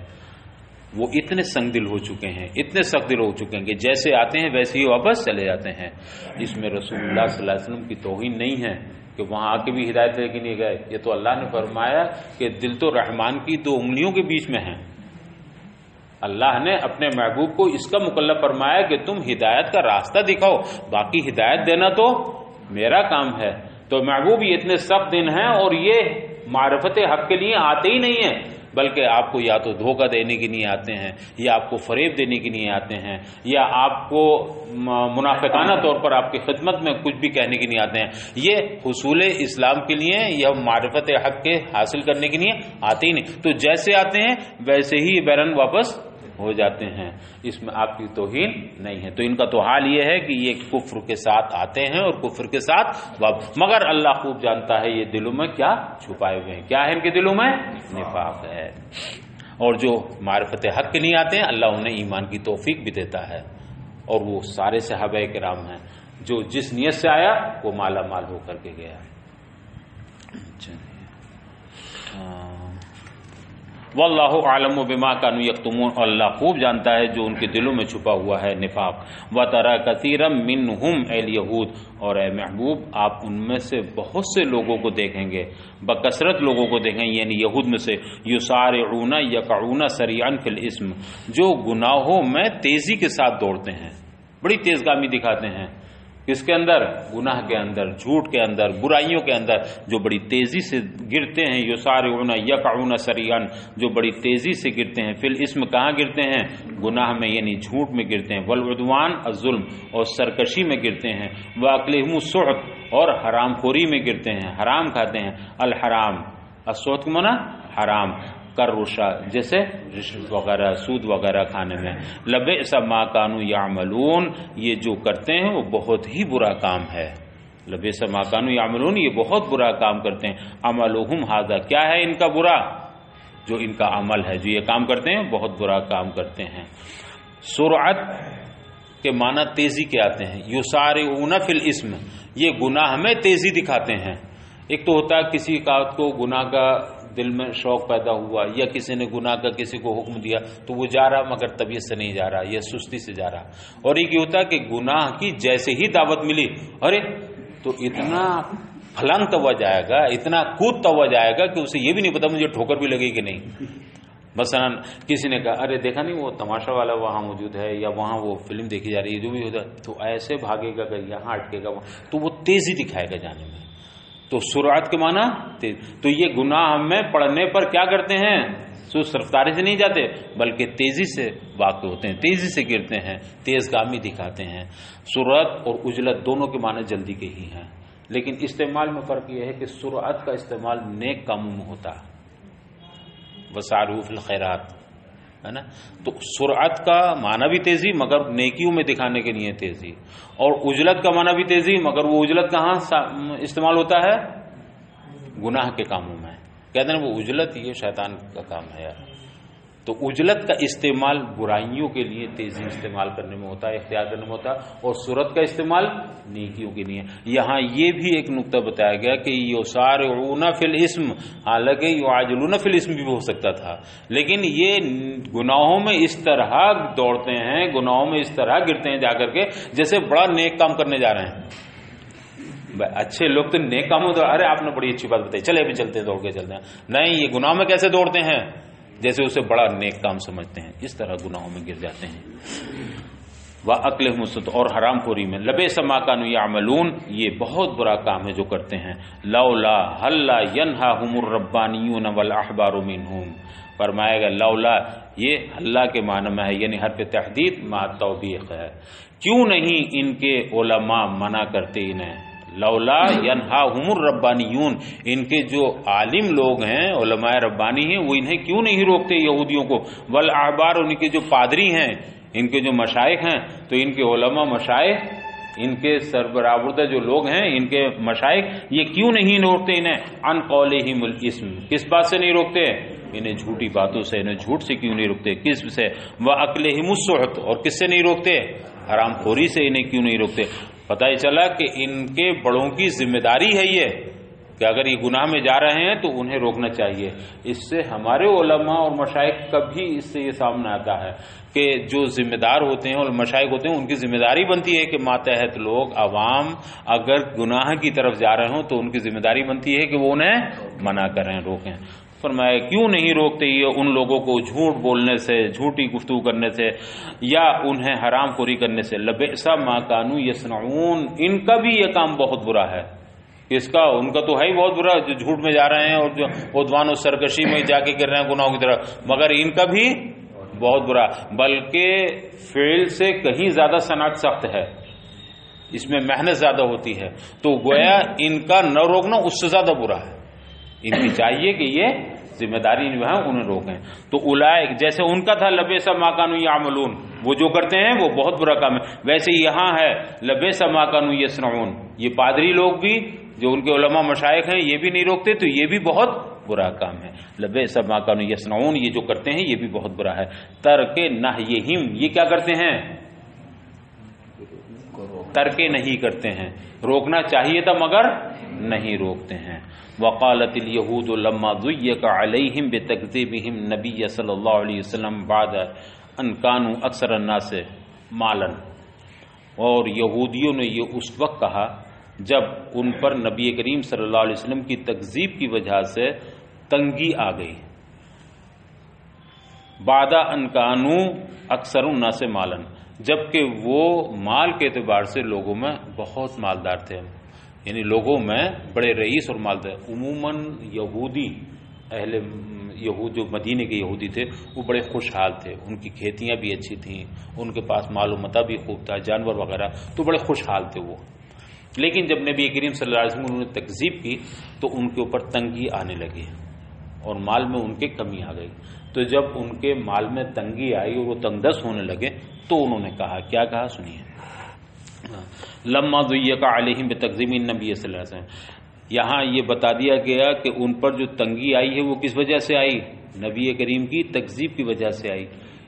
وہ اتنے سنگ دل ہو چکے ہیں، اتنے سخت دل ہو چکے ہیں کہ جیسے آتے ہیں ویسے ہی واپس چلے جاتے ہیں۔ اس میں رسول اللہ صلی اللہ علیہ وسلم کی توہین نہیں ہے کہ وہاں آ کے بھی ہدایت لے کے نہیں گئے، یہ تو اللہ نے فرمایا کہ دل تو رحمان کی دو انگلیوں کے بیچ میں ہیں۔ اللہ نے اپنے محبوب کو اس کا مکلف فرمایا کہ تم ہدایت کا راستہ دکھاؤ، باقی ہدایت دینا تو میرا کام ہے۔ تو محبوب یہ اتنے سخت دن ہیں اور یہ معرفت حق کے لیے آتے ہی نہیں ہیں، بلکہ آپ کو یا تو دھوکہ دینے کے لیے آتے ہیں، یا آپ کو فریب دینے کے لیے آتے ہیں، یا آپ کو منافقانہ طور پر آپ کی خدمت میں کچھ بھی کہنے کے لیے آتے ہیں۔ یہ حصول اسلام کے لیے یا معرفت حق کے حاصل کرنے کے لیے آتے ہی نہیں، تو جیسے آتے ہیں ویسے ہی بیرن واپس ہو جاتے ہیں، اس میں آپ کی توہین نہیں ہے۔ تو ان کا تو حال یہ ہے کہ یہ کفر کے ساتھ آتے ہیں اور کفر کے ساتھ مگر اللہ خوب جانتا ہے یہ دلوں میں کیا چھپائے ہوئے ہیں، کیا ہے ان کے دلوں میں؟ نفاق ہے۔ اور جو معرفت حق کے نہیں آتے ہیں اللہ انہیں ایمان کی توفیق بھی دیتا ہے، اور وہ سارے صحابہ کرام ہیں، جو جس نیت سے آیا وہ مالا مال ہو کر کے گیا۔ واللہ اعلم بما كانوا یکتمون، اللہ خوب جانتا ہے جو ان کے دلوں میں چھپا ہوا ہے نفاق۔ وترى كثيرا منهم اليهود، اور اے محبوب آپ ان میں سے بہت سے لوگوں کو دیکھیں گے، بکثرت لوگوں کو دیکھیں گے، یعنی یہود میں سے، یسارعون یقعون سریعا فی الاسم، جو گناہوں میں تیزی کے ساتھ دوڑتے ہیں، بڑی تیز گامی دکھاتے ہیں، کس کے اندر؟ گناہ کے اندر، جھوٹ کے اندر، برائیوں کے اندر جو بڑی تیزی سے گرتے ہیں، یسارعون یقعون سریعا، جو بڑی تیزی سے گرتے ہیں، فی الاسم کہاں گرتے ہیں؟ گناہ میں، یعنی جھوٹ میں گرتے ہیں، والعدوان الظلم، اور سرکشی میں گرتے ہیں، واکلہم السحت، اور حرام خوری میں گرتے ہیں، حرام کھاتے ہیں، الحرام السحت کو معنی حرام، کر رشا جیسے رشوت وغیرہ، سود وغیرہ کھانے میں، لبئس ما کانوا یعملون، یہ جو کرتے ہیں وہ بہت ہی برا کام ہے، لبئس ما کانوا یعملون، یہ بہت برا کام کرتے ہیں، عملہم ھذا، کیا ہے ان کا برا؟ جو ان کا عمل ہے، جو یہ کام کرتے ہیں بہت برا کام کرتے ہیں۔ سرعت کے معنی تیزی کے آتے ہیں، یسارعون فی الاسم، یہ گناہ میں تیزی دکھاتے ہیں۔ ایک تو ہوتا ہے کسی بات کو گناہ کا دل میں شوق پیدا ہوا، یا کسی نے گناہ کا کسی کو حکم دیا تو وہ جا رہا مگر طبیعت سے نہیں جا رہا، یا سستی سے جا رہا، اور ایک یہ ہوتا ہے کہ گناہ کی جیسے ہی دعوت ملی، ارے تو اتنا پھلنگ ہوا جائے گا، اتنا کودتا ہوا جائے گا کہ اسے یہ بھی نہیں پتا مجھے ٹھوکر بھی لگے کہ نہیں۔ مثلا کسی نے کہا ارے دیکھا نہیں وہ تماشا والا وہاں موجود ہے، یا وہاں وہ فلم دیکھی جا رہی ہے، جو بھی ہوتا ہے تو ایسے بھاگے گا کہ یہاں اٹکے گا، تو وہ تیزی دکھائے گا جانے میں۔ تو سرعت کے معنی تیز، تو یہ گناہ ہمیں پڑھنے پر کیا کرتے ہیں؟ سست رفتاری سے نہیں جاتے بلکہ تیزی سے واقع ہوتے ہیں، تیزی سے گرتے ہیں، تیز گامی دکھاتے ہیں۔ سرعت اور عجلت دونوں کے معنی جلدی کے ہی ہیں، لیکن استعمال میں فرق یہ ہے کہ سرعت کا استعمال نیک کاموں میں ہوتا ہے، وسارعوا فی الخیرات، ہے نا، تو سرعت کا معنی بھی تیزی مگر نیکیوں میں دکھانے کے لیے تیزی، اور عجلت کا معنی بھی تیزی مگر وہ عجلت کہاں استعمال ہوتا ہے؟ گناہ کے کاموں میں، کہتے ہیں وہ عجلت یہ شیطان کا کام ہے یار۔ تو عجلت کا استعمال برائیوں کے لیے تیزی استعمال کرنے میں ہوتا ہے، اختیار کرنے میں ہوتا ہے، اور سرعت کا استعمال نیکیوں کے لیے۔ یہاں یہ بھی ایک نقطہ بتایا گیا کہ یسارعون فی الاسم، حالانکہ یعاجلون فی الاسم بھی ہو سکتا تھا، لیکن یہ گناہوں میں اس طرح دوڑتے ہیں، گناہوں میں اس طرح گرتے ہیں جا کر کے جیسے بڑا نیک کام کرنے جا رہے ہیں۔ اچھے لوگ تو نیک کاموں تو ارے آپ نے بڑی اچھی بات بتائی، چلے ابھی چلتے ہیں، دوڑ کے چلتے ہیں، نہیں، یہ گناہوں میں کیسے دوڑتے ہیں؟ جیسے اسے بڑا نیک کام سمجھتے ہیں، اس طرح گناہوں میں گر جاتے ہیں۔ وَأَكْلِهِمُ السُّحْتَ، اور حرام خوری میں، لَبِئْسَ مَا كَانُوا يَعْمَلُونَ، یہ بہت برا کام ہے جو کرتے ہیں۔ لولا ہلا ينهاهم الربانیون والاحبار منهم، فرمایا گا لولا، یہ اللہ کے معنی میں ہے، یعنی حرف تحدید مع توبیخ ہے، کیوں نہیں ان کے علماء منع کرتے انہیں؟ لولا ینہاہم الربانیون، ان کے جو عالم لوگ ہیں، علماء ربانی ہیں، وہ انہیں کیوں نہیں روکتے یہودیوں کو؟ والاحبار، ان کے جو پادری ہیں، ان کے جو مشائخ ہیں، تو ان کے علماء مشائخ، ان کے سربراہ جو لوگ ہیں، ان کے مشائخ، یہ کیوں نہیں روکتے انہیں؟ عن قولہم الاسم، کس بات سے نہیں روکتے؟ انہیں جھوٹی باتوں سے، انہیں جھوٹ سے کیوں نہیں روکتے؟ کس سے؟ وَأَكْلِهِمُ السُّحْتَ، اور کس سے نہیں روکتے؟ حرام خوری سے انہیں کیوں نہیں روکتے؟ پتہ ہی چلا کہ ان کے بڑوں کی ذمہ داری ہے یہ، کہ اگر یہ گناہ میں جا رہے ہیں تو انہیں روکنا چاہیے۔ اس سے ہمارے علماء اور مشائخ کبھی اس سے یہ سامنے آتا ہے کہ جو ذمہ دار ہوتے ہیں اور مشائخ ہوتے ہیں، ان کی ذمہ داری بنتی ہے کہ ماتحت لوگ، عوام اگر گناہ کی طرف جا رہے ہوں تو ان کی ذمہ داری بنتی ہے کہ وہ انہیں منع کریں، روکیں۔ فرمایا کیوں نہیں روکتے یہ ان لوگوں کو جھوٹ بولنے سے، جھوٹی گفتگو کرنے سے، یا انہیں حرام خوری کرنے سے؟ لبئس ما کانوا یصنعون، ان کا بھی یہ کام بہت برا ہے۔ اس کا، ان کا تو ہے ہی بہت برا، جو جھوٹ میں جا رہے ہیں اور جو عدوان و سرکشی میں جا کے گر رہے ہیں گناہوں کی طرف، مگر ان کا بھی بہت برا، بلکہ فعل سے کہیں زیادہ صنعت سخت ہے، اس میں محنت زیادہ ہوتی ہے، تو گویا ان کا نہ روکنا اس سے زیادہ برا ہے۔ ان کی چاہیے کہ یہ ذمہ داری جو ہے انہیں روکیں۔ تو اولئک، جیسے ان کا تھا لبئس ما کانوا یعملون، وہ جو کرتے ہیں وہ بہت برا کام ہے، ویسے یہاں ہے لبئس ما کانوا یصنعون، یہ پادری لوگ بھی جو ان کے علماء مشائخ ہیں یہ بھی نہیں روکتے، تو یہ بھی بہت برا کام ہے۔ لبئس ما کانوا یصنعون، یہ جو کرتے ہیں یہ بھی بہت برا ہے۔ ترک نہیہم، یہ کیا کرتے ہیں؟ ترک نہیں کرتے ہیں، روکنا چاہیے تھا مگر نہیں روکتے ہیں۔ وقالت اليهود لما ضيق عليهم بتكذيبهم النبي صلی اللہ علیہ وسلم بعد ان كانوا اکثر الناس مالا، اور یہودیوں نے یہ اس وقت کہا جب ان پر نبی کریم صلی اللہ علیہ وسلم کی تکذیب کی وجہ سے تنگی آ گئی۔ بعد ان كانوا اکثر الناس مالا، جبکہ وہ مال کے اعتبار سے لوگوں میں بہت مالدار تھے، یعنی لوگوں میں بڑے رئیس اور مالدار. عموماً یہودی اہل یہود جو مدینے کے یہودی تھے وہ بڑے خوشحال تھے، ان کی کھیتیاں بھی اچھی تھیں، ان کے پاس مال و متاع بھی خوب تھا، جانور وغیرہ، تو بڑے خوشحال تھے وہ. لیکن جب نبی کریم صلی اللہ علیہ وسلم انہوں نے تکذیب کی تو ان کے اوپر تنگی آنے لگی اور مال میں ان کے کمی آ گئی. تو جب ان کے مال میں تنگی آئی اور وہ تنگ دست ہونے لگے تو انہوں نے کہا، کیا کہا سنیے. لما ضیق علیہم بتکذیب النبی صلی اللہ علیہ وسلم، یہاں یہ بتا دیا گیا کہ ان پر جو تنگی آئی ہے وہ کس وجہ سے آئی؟ نبی کریم کی تکذیب کی وجہ سے آئی،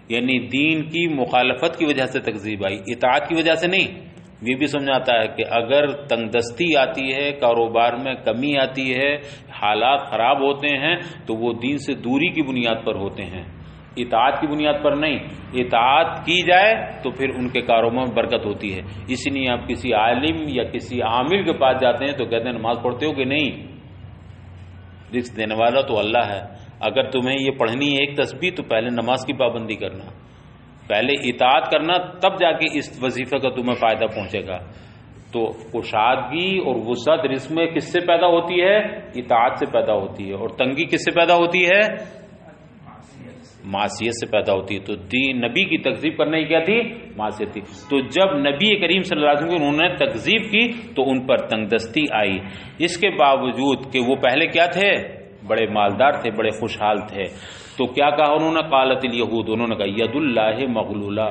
یعنی دین کی مخالفت کی وجہ سے تکذیب آئی، اطاعت کی وجہ سے نہیں. یہ بھی سمجھاتا ہے کہ اگر تنگ دستی آتی ہے، کاروبار میں کمی آتی ہے، حالات خراب ہوتے ہیں تو وہ دین سے دوری کی بنیاد پر ہوتے ہیں، اطاعت کی بنیاد پر نہیں. اطاعت کی جائے تو پھر ان کے کاروبار میں برکت ہوتی ہے. اسی لیے آپ کسی عالم یا کسی عامل کے پاس جاتے ہیں تو کہتے ہیں نماز پڑھتے ہو کہ نہیں؟ رزق دینے والا تو اللہ ہے. اگر تمہیں یہ پڑھنی ہے ایک تسبیح تو پہلے نماز کی پابندی کرنا، پہلے اطاعت کرنا، تب جا کے اس وظیفے کا تمہیں فائدہ پہنچے گا. تو کشادگی اور وسعت رزق میں کس سے پیدا ہوتی ہے؟ اطاعت سے پیدا ہوتی ہے. اور تنگی کس سے پیدا ہوتی ہے؟ معصیت سے پیدا ہوتی ہے. تو نبی کی تکذیب کرنا ہی کیا تھی؟ معصیت تھی. تو جب نبی کریم صلی اللہ علیہ وسلم انہوں نے تکذیب کی تو ان پر تنگ دستی آئی، اس کے باوجود کہ وہ پہلے کیا تھے؟ بڑے مالدار تھے، بڑے خوشحال تھے. تو کیا کہا انہوں نے؟ قالت الیہود، انہوں نے کہا ید اللہ مغلولہ،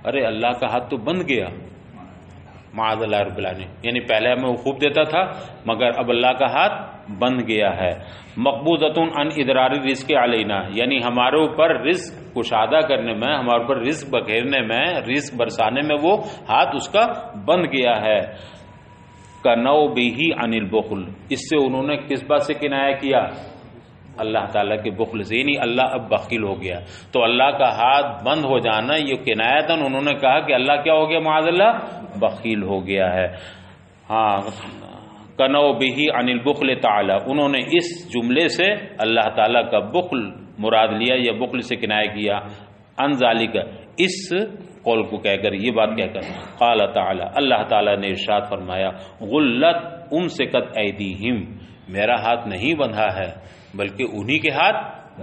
ارے اللہ کا ہاتھ تو بند گیا. معاذ اللہ رب العالمین، یعنی پہلے ہمیں وہ خوب دیتا تھا مگر اب اللہ کا ہاتھ بند گیا ہے. مقبوضۃ عن ادرار الرزق علینا، یعنی ہمارے اوپر رزق کشادہ کرنے میں، ہمارے اوپر رزق بکھیرنے میں، رزق برسانے میں وہ ہاتھ اس کا بند گیا ہے. کنو بہ عن البخل، اس سے انہوں نے کس بات سے کنایہ کیا؟ اللہ تعالیٰ کے بخل سے، یعنی اللہ اب بخیل ہو گیا. تو اللہ کا ہاتھ بند ہو جانا یہ کنایتاً انہوں نے کہا کہ اللہ کیا ہو گیا؟ معاذ اللہ بخیل ہو گیا ہے. ہاں، کنو بہ عن البخل تعالی، انہوں نے اس جملے سے اللہ تعالیٰ کا بخل مراد لیا یا بخل سے کنایہ کیا. ان ذالک، اس قول کو کہہ کر، یہ بات کہہ کر. قال تعالی، اللہ تعالیٰ نے ارشاد فرمایا، غلت امسکت ایدیہم، میرا ہاتھ نہیں بندھا ہے بلکہ انہی کے ہاتھ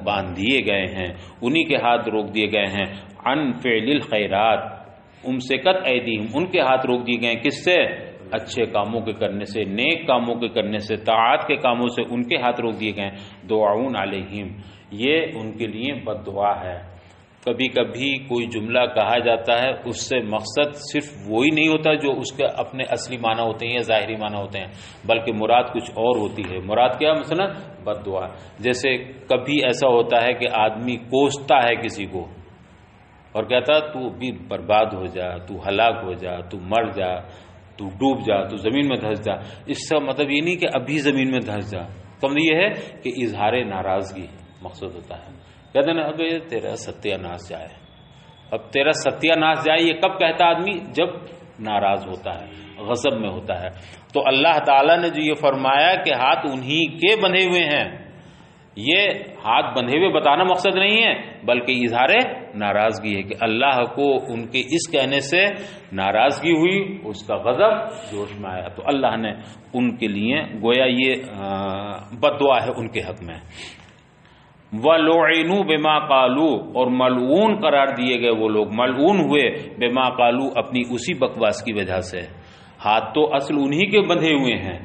باندھ دیے گئے ہیں، انہی کے ہاتھ روک دیے گئے ہیں. عن فعل الخیرات، امسکت ایدیہم، ان کے ہاتھ روک دیے گئے. کس سے؟ اچھے کاموں کے کرنے سے، نیک کاموں کے کرنے سے، طاعت کے کاموں سے ان کے ہاتھ روک دیے گئے. دعون علیہم، یہ ان کے لیے بد دعا ہے. کبھی کبھی کوئی جملہ کہا جاتا ہے اس سے مقصد صرف وہی نہیں ہوتا جو اس کے اپنے اصلی معنی ہوتے ہیں یا ظاہری معنی ہوتے ہیں، بلکہ مراد کچھ اور ہوتی ہے. مراد کیا؟ مثلا بد دعا. جیسے کبھی ایسا ہوتا ہے کہ آدمی کوستا ہے کسی کو اور کہتا تو بھی برباد ہو جا، تو ہلاک ہو جا، تو مر جا، تو ڈوب جا، تو زمین میں دھس جا. اس کا مطلب یہ نہیں کہ ابھی زمین میں دھس جا، مطلب یہ ہے کہ اظہار ناراضگی مقصود ہوتا ہے. کہتے ہیں اب تیرا ستیہ ناش جائے. اب تیرا ستیہ ناش جائے یہ کب کہتا آدمی؟ جب ناراض ہوتا ہے، غضب میں ہوتا ہے. تو اللہ تعالیٰ نے جو یہ فرمایا کہ ہاتھ انہی کے بندھے ہوئے ہیں، یہ ہاتھ بندھے ہوئے بتانا مقصد نہیں ہے بلکہ اظہار ناراضگی ہے کہ اللہ کو ان کے اس کہنے سے ناراضگی ہوئی، اس کا غضب جوش میں آیا. تو اللہ نے ان کے لیے گویا یہ بد دعا ہے ان کے حق میں. وَلُعِنُوا بِمَا قَالُوا، اور ملعون قرار دیے گئے وہ لوگ، ملعون ہوئے بِمَا قَالُوا، اپنی اسی بکواس کی وجہ سے. ہاتھ تو اصل انہی کے بندھے ہوئے ہیں،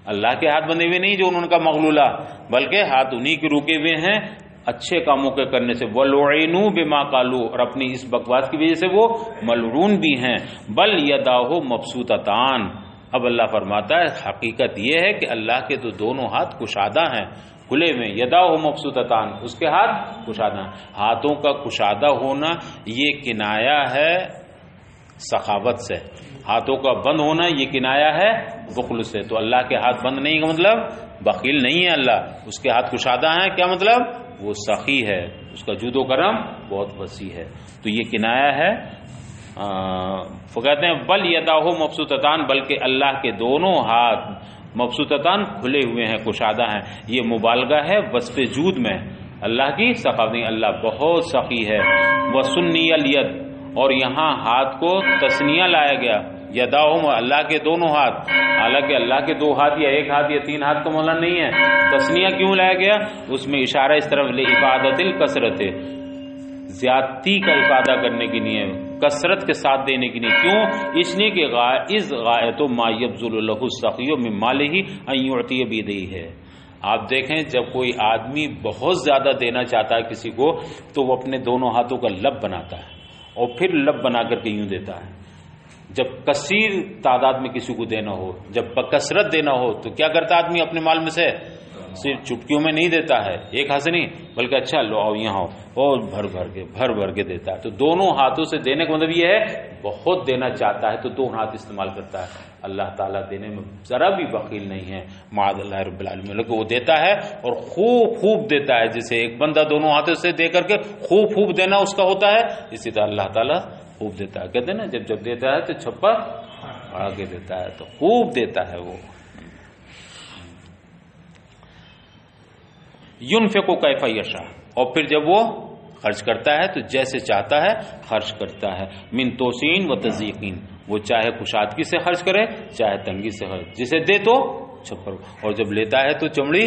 اللہ کے ہاتھ بندھے ہوئے نہیں جو انہوں نے کہا مغلولہ، بلکہ ہاتھ انہی کے روکے ہوئے ہیں اچھے کاموں کے کرنے سے. وَلُعِنُوا بِمَا قَالُوا، اور اپنی اس بکواس کی وجہ سے وہ ملعون بھی ہیں. بل یداہ مبسوطتان، اب اللہ فرماتا ہے حقیقت یہ ہے کہ اللہ کے تو دونوں ہاتھ کشادہ ہیں، کھلے میں. یداہ مبسوطتان، اس کے ہاتھ کشادہ ہیں. ہاتھوں کا کشادہ ہونا یہ کنایہ ہے سخاوت سے، ہاتھوں کا بند ہونا یہ کنایہ ہے بخل سے. تو اللہ کے ہاتھ بند نہیں کا مطلب بخیل نہیں ہے اللہ، اس کے ہاتھ کشادہ ہیں، کیا مطلب؟ وہ سخی ہے، اس کا جود و کرم بہت وسیع ہے. تو یہ کنایہ ہے. کہتے ہیں بل یداہ مبسوطتان، بلکہ اللہ کے دونوں ہاتھ مبسوطتان کھلے ہوئے ہیں، کشادہ ہیں. یہ مبالغہ ہے وصف جود میں، اللہ کی سخاوت، اللہ بہت سخی ہے. وسنی الید، اور یہاں ہاتھ کو تثنیہ لایا گیا، یداہم اللہ کے دونوں ہاتھ، حالانکہ اللہ کے دو ہاتھ یا ایک ہاتھ یا تین ہاتھ تو مولانا نہیں ہے، تثنیہ کیوں لایا گیا؟ اس میں اشارہ اس طرف لعبادت الکثرت، زیادتی کا افادہ کرنے کی نہیں ہے، کثرت کے ساتھ دینے کی نہیں۔ کیوں؟ اس لیے کہ غائز غایت ما یبذل له السخی من مالہ ان یعطی بیدیہ ہے۔ آپ دیکھیں جب کوئی آدمی بہت زیادہ دینا چاہتا ہے کسی کو تو وہ اپنے دونوں ہاتھوں کا لب بناتا ہے اور پھر لب بنا کر کے یوں دیتا ہے۔ جب کثیر تعداد میں کسی کو دینا ہو، جب بکثرت دینا ہو تو کیا کرتا ہے آدمی اپنے مال میں سے؟ صرف چٹکیوں میں نہیں دیتا ہے، ایک ہاتھ سے نہیں، بلکہ اچھا لو آؤ یہاں آؤ، اور بھر بھر کے دیتا ہے۔ تو دونوں ہاتھوں سے دینے کا مطلب یہ ہے بہت دینا چاہتا ہے تو دونوں ہاتھ استعمال کرتا ہے۔ اللہ تعالیٰ دینے میں ذرا بھی بخیل نہیں ہے، معاذ اللہ رب العالمین، لیکن وہ دیتا ہے اور خوب دیتا ہے۔ جسے ایک بندہ دونوں ہاتھوں سے دے کر کے خوب دینا اس کا ہوتا ہے، اسی طرح اللہ تعالیٰ خوب دیتا ہے۔ کہتے ہیں نا جب دیتا ہے تو چھپا بڑھا کے دیتا ہے، تو خوب دیتا ہے وہ۔ ينفق کیف یشاء، اور پھر جب وہ خرچ کرتا ہے تو جیسے چاہتا ہے خرچ کرتا ہے، من توسین و تضیقین، وہ چاہے کشادگی سے خرچ کرے چاہے تنگی سے خرچ، جسے دے تو چھپر، اور جب لیتا ہے تو چمڑی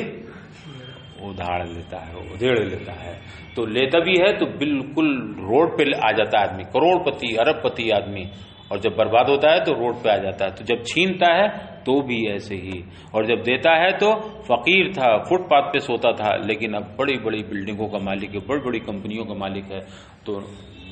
ادھاڑ لیتا ہے، ادھیڑ لیتا ہے۔ تو لیتا بھی ہے تو بالکل روڈ پہ آ جاتا ہے آدمی، کروڑ پتی ارب پتی آدمی، اور جب برباد ہوتا ہے تو روڈ پہ آ جاتا ہے۔ تو جب چھینتا ہے تو بھی ایسے ہی، اور جب دیتا ہے تو فقیر تھا، فٹ پاتھ پہ سوتا تھا، لیکن اب بڑی بڑی بلڈنگوں کا مالک ہے، بڑی بڑی کمپنیوں کا مالک ہے۔ تو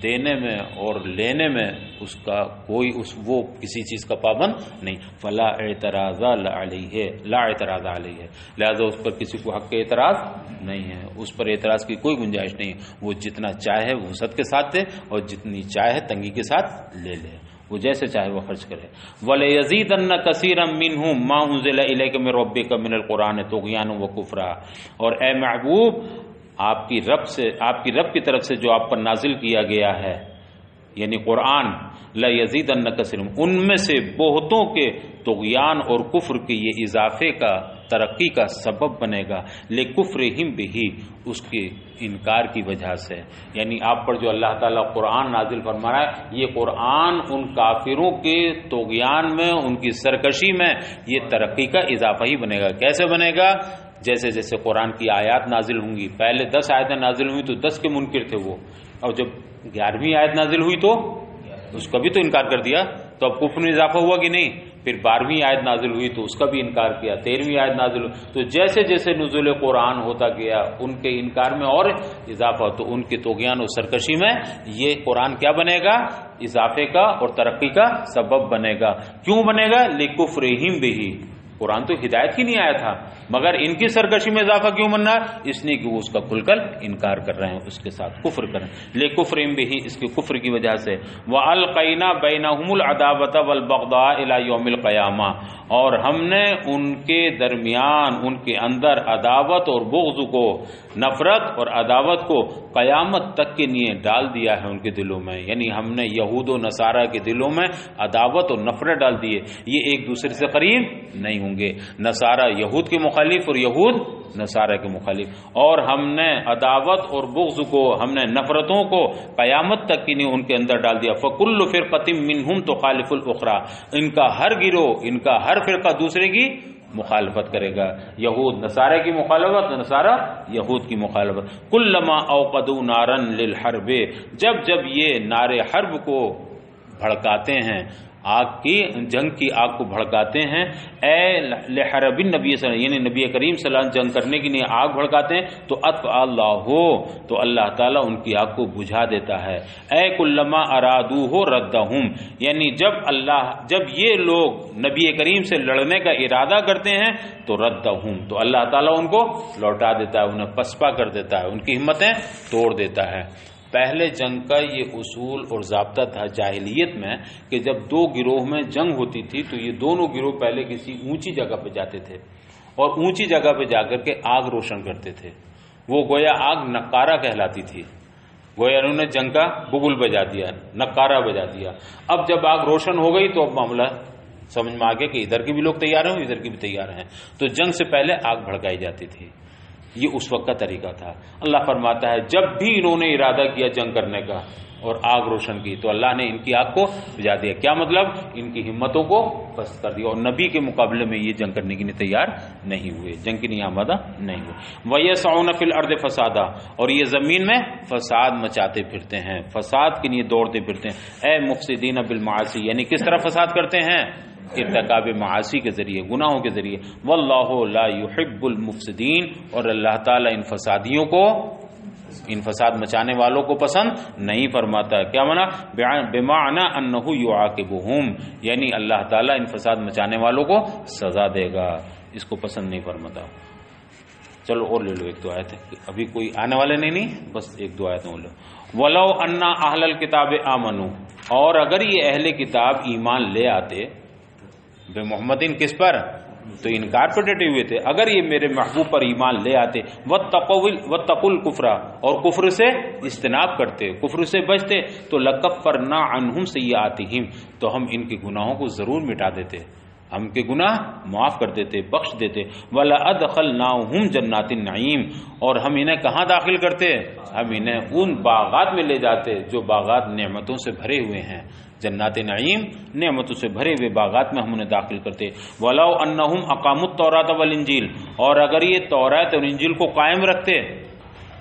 دینے میں اور لینے میں اس کا کوئی وہ کسی چیز کا پابند نہیں۔ فلا اعتراض علیہ، لا اعتراض علیہ، لہذا اس پر کسی کو حق اعتراض نہیں ہے، اس پر اعتراض کی کوئی گنجائش نہیں ہے۔ وہ جتنا چاہے وسعت کے ساتھ دے اور جتنی چاہے تنگی کے ساتھ لے لے، وہ جیسے چاہے وہ خرچ کرے۔ وَلَيَزِيدَنَّ كَثِيرًا مِّنْهُمْ مَا أُنزِلَ إِلَيْكَ مِن رَّبِّكَ مِنَ الْقُرْآنِ طُغْيَانًا وَكُفْرًا، اور اے محبوب آپ کی رب کی طرف سے جو آپ پر نازل کیا گیا ہے یعنی قرآن، لَيَزِيدَنَّ كَثِيرًا، ان میں سے بہتوں کے طغیان اور کفر کے یہ اضافے کا ترقی کا سبب بنے گا، لِكُفْرِهِمْ بِهِ، اس کے انکار کی وجہ سے۔ یعنی آپ پر جو اللہ تعالیٰ قرآن نازل فرما رہا ہے، یہ قرآن ان کافروں کے طغیان میں، ان کی سرکشی میں یہ ترقی کا اضافہ ہی بنے گا۔ کیسے بنے گا؟ جیسے جیسے قرآن کی آیات نازل ہوں گی، پہلے 10 آیتیں نازل ہوئی تو 10 کے منکر تھے وہ، اور جب 11ویں آیت نازل ہوئی تو اس کا بھی تو انکار کر دیا، تو اب کفر میں اضافہ ہوا کہ نہیں؟ پھر 12ویں آیت نازل ہوئی تو اس کا بھی انکار کیا، 13ویں آیت نازل ہوئی، تو جیسے جیسے نزول قرآن ہوتا گیا ان کے انکار میں اور اضافہ، تو ان کے طغیان اور سرکشی میں یہ قرآن کیا بنے گا؟ اضافے کا اور ترقی کا سبب بنے گا۔ کیوں بنے گا؟ لِكُفْرِهِمْ بِهِ، قرآن تو ہدایت کی نہیں آیا تھا، مگر ان کی سرکشی میں اضافہ کیوں بننا؟ اس لیے کہ وہ اس کا کھل کر انکار کر رہے ہیں، اس کے ساتھ کفر کر رہے ہیں، لِكُفْرِهِمْ بِهِ، اس کے کفر کی وجہ سے۔ وَأَلْقَيْنَا بَيْنَهُمُ الْعَدَاوَةَ وَالْبَغْضَاءَ إِلَى يَوْمِ الْقِيَامَةِ، اور ہم نے ان کے درمیان، ان کے اندر عداوت اور بغض کو، نفرت اور عداوت کو قیامت تک کے لیے ڈال دیا ہے ان کے دلوں میں، یعنی ہم نے یہود و نصارہ کے دلوں میں عداوت اور نفرت ڈال دیے، یہ ایک دوسرے سے قریب نہیں ہوں گے، نصارہ یہود کے مخالف اور یہود نصارہ کے مخالف، اور ہم نے عداوت اور بغض کو، ہم نے نفرتوں کو قیامت تک کے لیے ان کے اندر ڈال دیا۔ فَكُلُّ فِرْقَةٍ مِّنْهُمْ تُخَالِفُ الْأُخْرَىٰ، ان کا ہر گروہ، ان کا ہر فرقہ دوسرے کی مخالفت کرے گا، یہود نصارہ کی مخالفت، نصارہ یہود کی مخالفت۔ کلما اوقدوا نارا للحرب، جب یہ نار حرب کو بھڑکاتے ہیں، آگ کی، جنگ کی آگ کو بھڑکاتے ہیں، اے لحرب النبی صلی اللہ علیہ وسلم، یعنی نبی کریم صلی اللہ علیہ وسلم جنگ کرنے کے لیے آگ بھڑکاتے ہیں، تو اطفأ اللہ ہو، تو اللہ تعالیٰ ان کی آگ کو بجھا دیتا ہے۔ اے کلما ارادوہ ردہم، یعنی جب یہ لوگ نبی کریم سے لڑنے کا ارادہ کرتے ہیں تو ردہم، تو اللہ تعالیٰ ان کو لوٹا دیتا ہے، انہیں پسپا کر دیتا ہے، ان کی ہمتیں توڑ دیتا ہے۔ پہلے جنگ کا یہ اصول اور ضابطہ تھا جاہلیت میں کہ جب دو گروہ میں جنگ ہوتی تھی تو یہ دونوں گروہ پہلے کسی اونچی جگہ پہ جاتے تھے اور اونچی جگہ پہ جا کر کے آگ روشن کرتے تھے، وہ گویا آگ نقارہ کہلاتی تھی، گویا انہوں نے جنگ کا بگل بجا دیا، نقارہ بجا دیا۔ اب جب آگ روشن ہو گئی تو اب معاملہ سمجھ میں آ گیا کہ ادھر کے بھی لوگ تیار ہیں، ادھر کے بھی تیار ہیں، تو جنگ سے پہلے آگ بھڑکائی جاتی تھی، یہ اس وقت کا طریقہ تھا۔ اللہ فرماتا ہے جب بھی انہوں نے ارادہ کیا جنگ کرنے کا اور آگ روشن کی تو اللہ نے ان کی آگ کو بجھا دیا. کیا مطلب؟ ان کی ہمتوں کو پست کر دیا اور نبی کے مقابلے میں یہ جنگ کرنے کے لیے تیار نہیں ہوئے، جنگ کے لیے آمادہ نہیں ہوئے. وَيَسْعُونَ فِي الْأَرْضِ فَسَادًا، اور یہ زمین میں فساد مچاتے پھرتے ہیں، فساد کے لیے دوڑتے پھرتے ہیں. اے مفسدین بالمعاصی، یعنی کس طرح فساد کرتے ہیں؟ ارتکاب معاصی کے ذریعے، گناہوں کے ذریعے. واللہ لا يحب المفسدین، اور اللہ تعالیٰ ان فسادیوں کو، ان فساد مچانے والوں کو پسند نہیں فرماتا. کیا معنی؟ بمعنی انہ یعاقبہم، یعنی اللہ تعالیٰ ان فساد مچانے والوں کو سزا دے گا، اس کو پسند نہیں فرماتا. چلو اور لے لو ایک دو آیت، ابھی کوئی آنے والے نہیں، بس ایک دو آیتیں لو. ولو ان اہل الکتاب آمنوا، اور اگر یہ اہل کتاب ایمان لے آتے بے محمدین، کس پر؟ تو انکار پر ڈٹے ہوئے تھے. اگر یہ میرے محبوب پر ایمان لے آتے، واتقوا الکفر، اور کفر سے اجتناب کرتے، کفر سے بچتے، تو لکفرنا عنہم سیئاتہم، تو ہم ان کے گناہوں کو ضرور مٹا دیتے، ہم کے گناہ معاف کر دیتے، بخش دیتے. وَلَأَدْخَلْنَاهُمْ جَنَّاتِ النَّعِيمِ، اور ہم انہیں کہاں داخل کرتے؟ ہم انہیں ان باغات میں لے جاتے جو باغات نعمتوں سے بھرے ہوئے ہیں. جنات نعیم، نعمتوں سے بھرے ہوئے باغات میں ہم انہیں داخل کرتے. وَلَوْ أَنَّهُمْ أَقَامُوا التَّوْرَاةَ وَالْإِنْجِيلَ، اور اگر یہ تورات اور انجیل کو قائم رکھتے،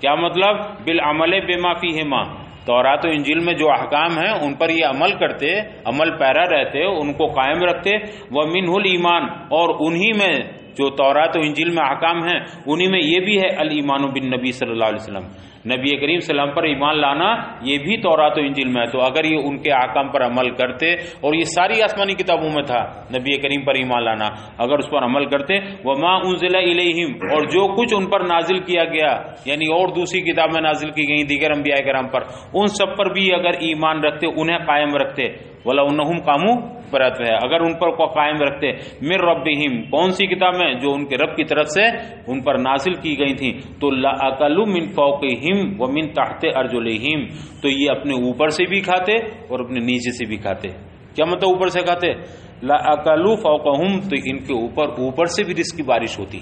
کیا مطلب؟ بالعمل بما فیہما، تورات و انجیل میں جو احکام ہیں ان پر یہ عمل کرتے، عمل پیرا رہتے، ان کو قائم رکھتے. وَمِنْهُ الْإِيمَانُ، اور انہی میں جو تورات و انجیل میں احکام ہیں انہی میں یہ بھی ہے الایمان بالنبی صلی اللہ علیہ وسلم، نبی کریم صلی اللہ علیہ وسلم پر ایمان لانا، یہ بھی تورات و انجیل میں ہے. تو اگر یہ ان کے احکام پر عمل کرتے، اور یہ ساری آسمانی کتابوں میں تھا نبی کریم پر ایمان لانا، اگر اس پر عمل کرتے. وما انزل الیہم، اور جو کچھ ان پر نازل کیا گیا، یعنی اور دوسری کتابیں نازل کی گئیں دیگر انبیاء کرام پر، ان سب پر بھی اگر ایمان رکھتے، انہیں قائم رکھتے. ولا انہم قاموا برت ہے، اگر ان پر کو قائم رکھتے. من ربہم، کون سی کتاب میں؟ جو ان کے رب کی طرف سے ان پر نازل کی گئی تھیں. تو لأکلوا من فوقہم ومن تحت ارجلہم، تو یہ اپنے اوپر سے بھی کھاتے اور اپنے نیچے سے بھی کھاتے. کیا مطلب اوپر سے کھاتے؟ لأکلوا فوقہم، تو ان کے اوپر سے بھی رزق کی بارش ہوتی،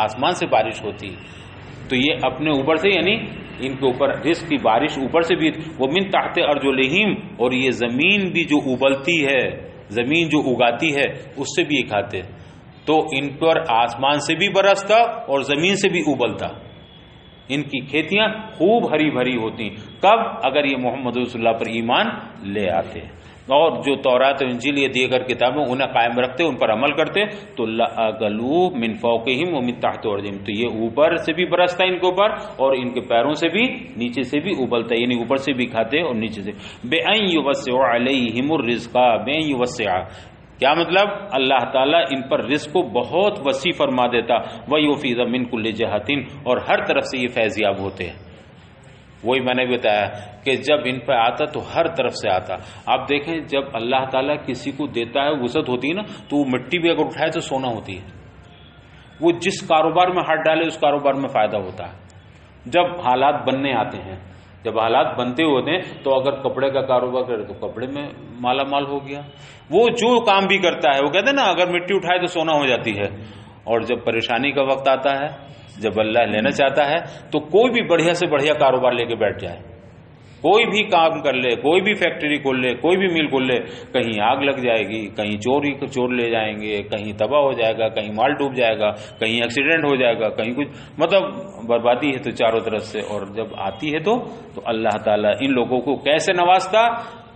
آسمان سے بارش ہوتی. تو یہ اپنے اوپر سے، یعنی ان کے اوپر رزق کی بارش اوپر سے بھی. وہ من تحت ارجلہم، اور یہ زمین بھی جو ابلتی ہے، زمین جو اگاتی ہے، اس سے بھی یہ کھاتے. تو ان پر آسمان سے بھی برستا اور زمین سے بھی ابلتا. ان کی کھیتیاں خوب ہری بھری ہوتی. کب؟ اگر یہ محمد رسول اللہ پر ایمان لے آتے اور جو تورات و انجیل یہ دیگر کتابیں انہیں قائم رکھتے، ان پر عمل کرتے. تو لأکلوا من فوقہم ومن تحت ارجلہم، تو یہ اوپر سے بھی برستا ان کے اوپر اور ان کے پیروں سے بھی، نیچے سے بھی ابلتا، یعنی اوپر سے بھی کھاتے اور نیچے سے. بأن یوسع علیہم الرزق، بأن یوسع، کیا مطلب؟ اللہ تعالیٰ ان پر رزق کو بہت وسیع فرما دیتا. وَيُفِيضَ مِن كُلِّ جِهَةٍ، اور ہر طرف سے یہ فیضیاب ہوتے ہیں. وہی میں نے بتایا کہ جب ان پہ آتا تو ہر طرف سے آتا. آپ دیکھیں جب اللہ تعالیٰ کسی کو دیتا ہے، وسعت ہوتی ہے نا، تو وہ مٹی بھی اگر اٹھائے تو سونا ہوتی ہے. وہ جس کاروبار میں ہاتھ ڈالے اس کاروبار میں فائدہ ہوتا ہے. جب حالات بننے آتے ہیں، جب حالات بنتے ہوتے ہیں، تو اگر کپڑے کا کاروبار کرے تو کپڑے میں مالا مال ہو گیا. وہ جو کام بھی کرتا ہے، وہ کہتے ہیں نا اگر مٹی اٹھائے تو سونا ہو جاتی ہے. اور جب پریشانی کا وقت آتا ہے، جب اللہ لینا چاہتا ہے، تو کوئی بھی بڑھیا سے بڑھیا کاروبار لے کے بیٹھ جائے، کوئی بھی کام کر لے، کوئی بھی فیکٹری کھول لے، کوئی بھی مل کھول لے، کہیں آگ لگ جائے گی، کہیں چور لے جائیں گے، کہیں تباہ ہو جائے گا، کہیں مال ڈوب جائے گا، کہیں ایکسیڈنٹ ہو جائے گا، کہیں کچھ، مطلب بربادی ہے تو چاروں طرف سے. اور جب آتی ہے تو اللہ تعالیٰ ان لوگوں کو کیسے نوازتا؟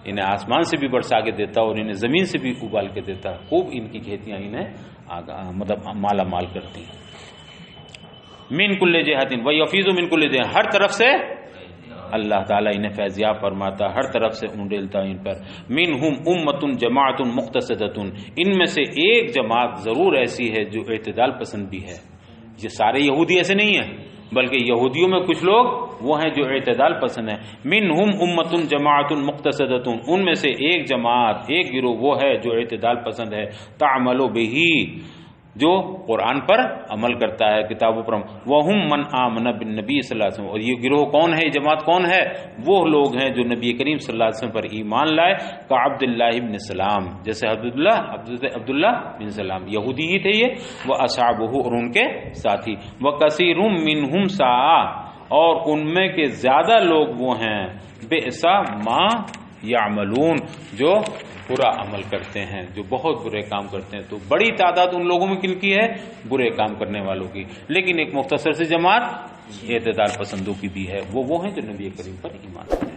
انہیں آسمان سے بھی برسا کے دیتا اور انہیں زمین سے بھی ابال کے دیتا. خوب ان کی کھیتیاں انہیں مطلب مالا مال کرتی ہیں. من کل جہت ویفیض من کل جہت، ہر طرف سے اللہ تعالیٰ انہیں فیضیاب فرماتا، ہر طرف سے انڈیلتا ان پر. منہم امۃ جماعت مقتصدۃ، ان میں سے ایک جماعت ضرور ایسی ہے جو اعتدال پسند بھی ہے. یہ سارے یہودی ایسے نہیں ہیں، بلکہ یہودیوں میں کچھ لوگ وہ ہیں جو اعتدال پسند ہیں. منہم امۃ جماعت مقتصدۃ، ان میں سے ایک جماعت، ایک گروہ وہ ہے جو اعتدال پسند ہے. تعمل بہ، جو قرآن پر عمل کرتا ہے، کتابوں پر. وہم من آمن بالنبی صلی اللہ علیہ وسلم، اور یہ گروہ کون ہے، یہ جماعت کون ہے؟ وہ لوگ ہیں جو نبی کریم صلی اللہ علیہ وسلم پر ایمان لائے. کا عبداللہ ابن سلام، جیسے عبداللہ بن سلام یہودی ہی تھے یہ. وہ اصحابہ، اور ان کے ساتھی. وہ کثیر منہم ساء، اور ان میں کے زیادہ لوگ وہ ہیں بئسا ما یعملون، جو برا عمل کرتے ہیں، جو بہت برے کام کرتے ہیں۔ تو بڑی تعداد ان لوگوں میں کن کی ہے؟ برے کام کرنے والوں کی، لیکن ایک مختصر سی جماعت اعتدال پسندوں کی بھی ہے، وہ ہیں جو نبی کریم پر ایمان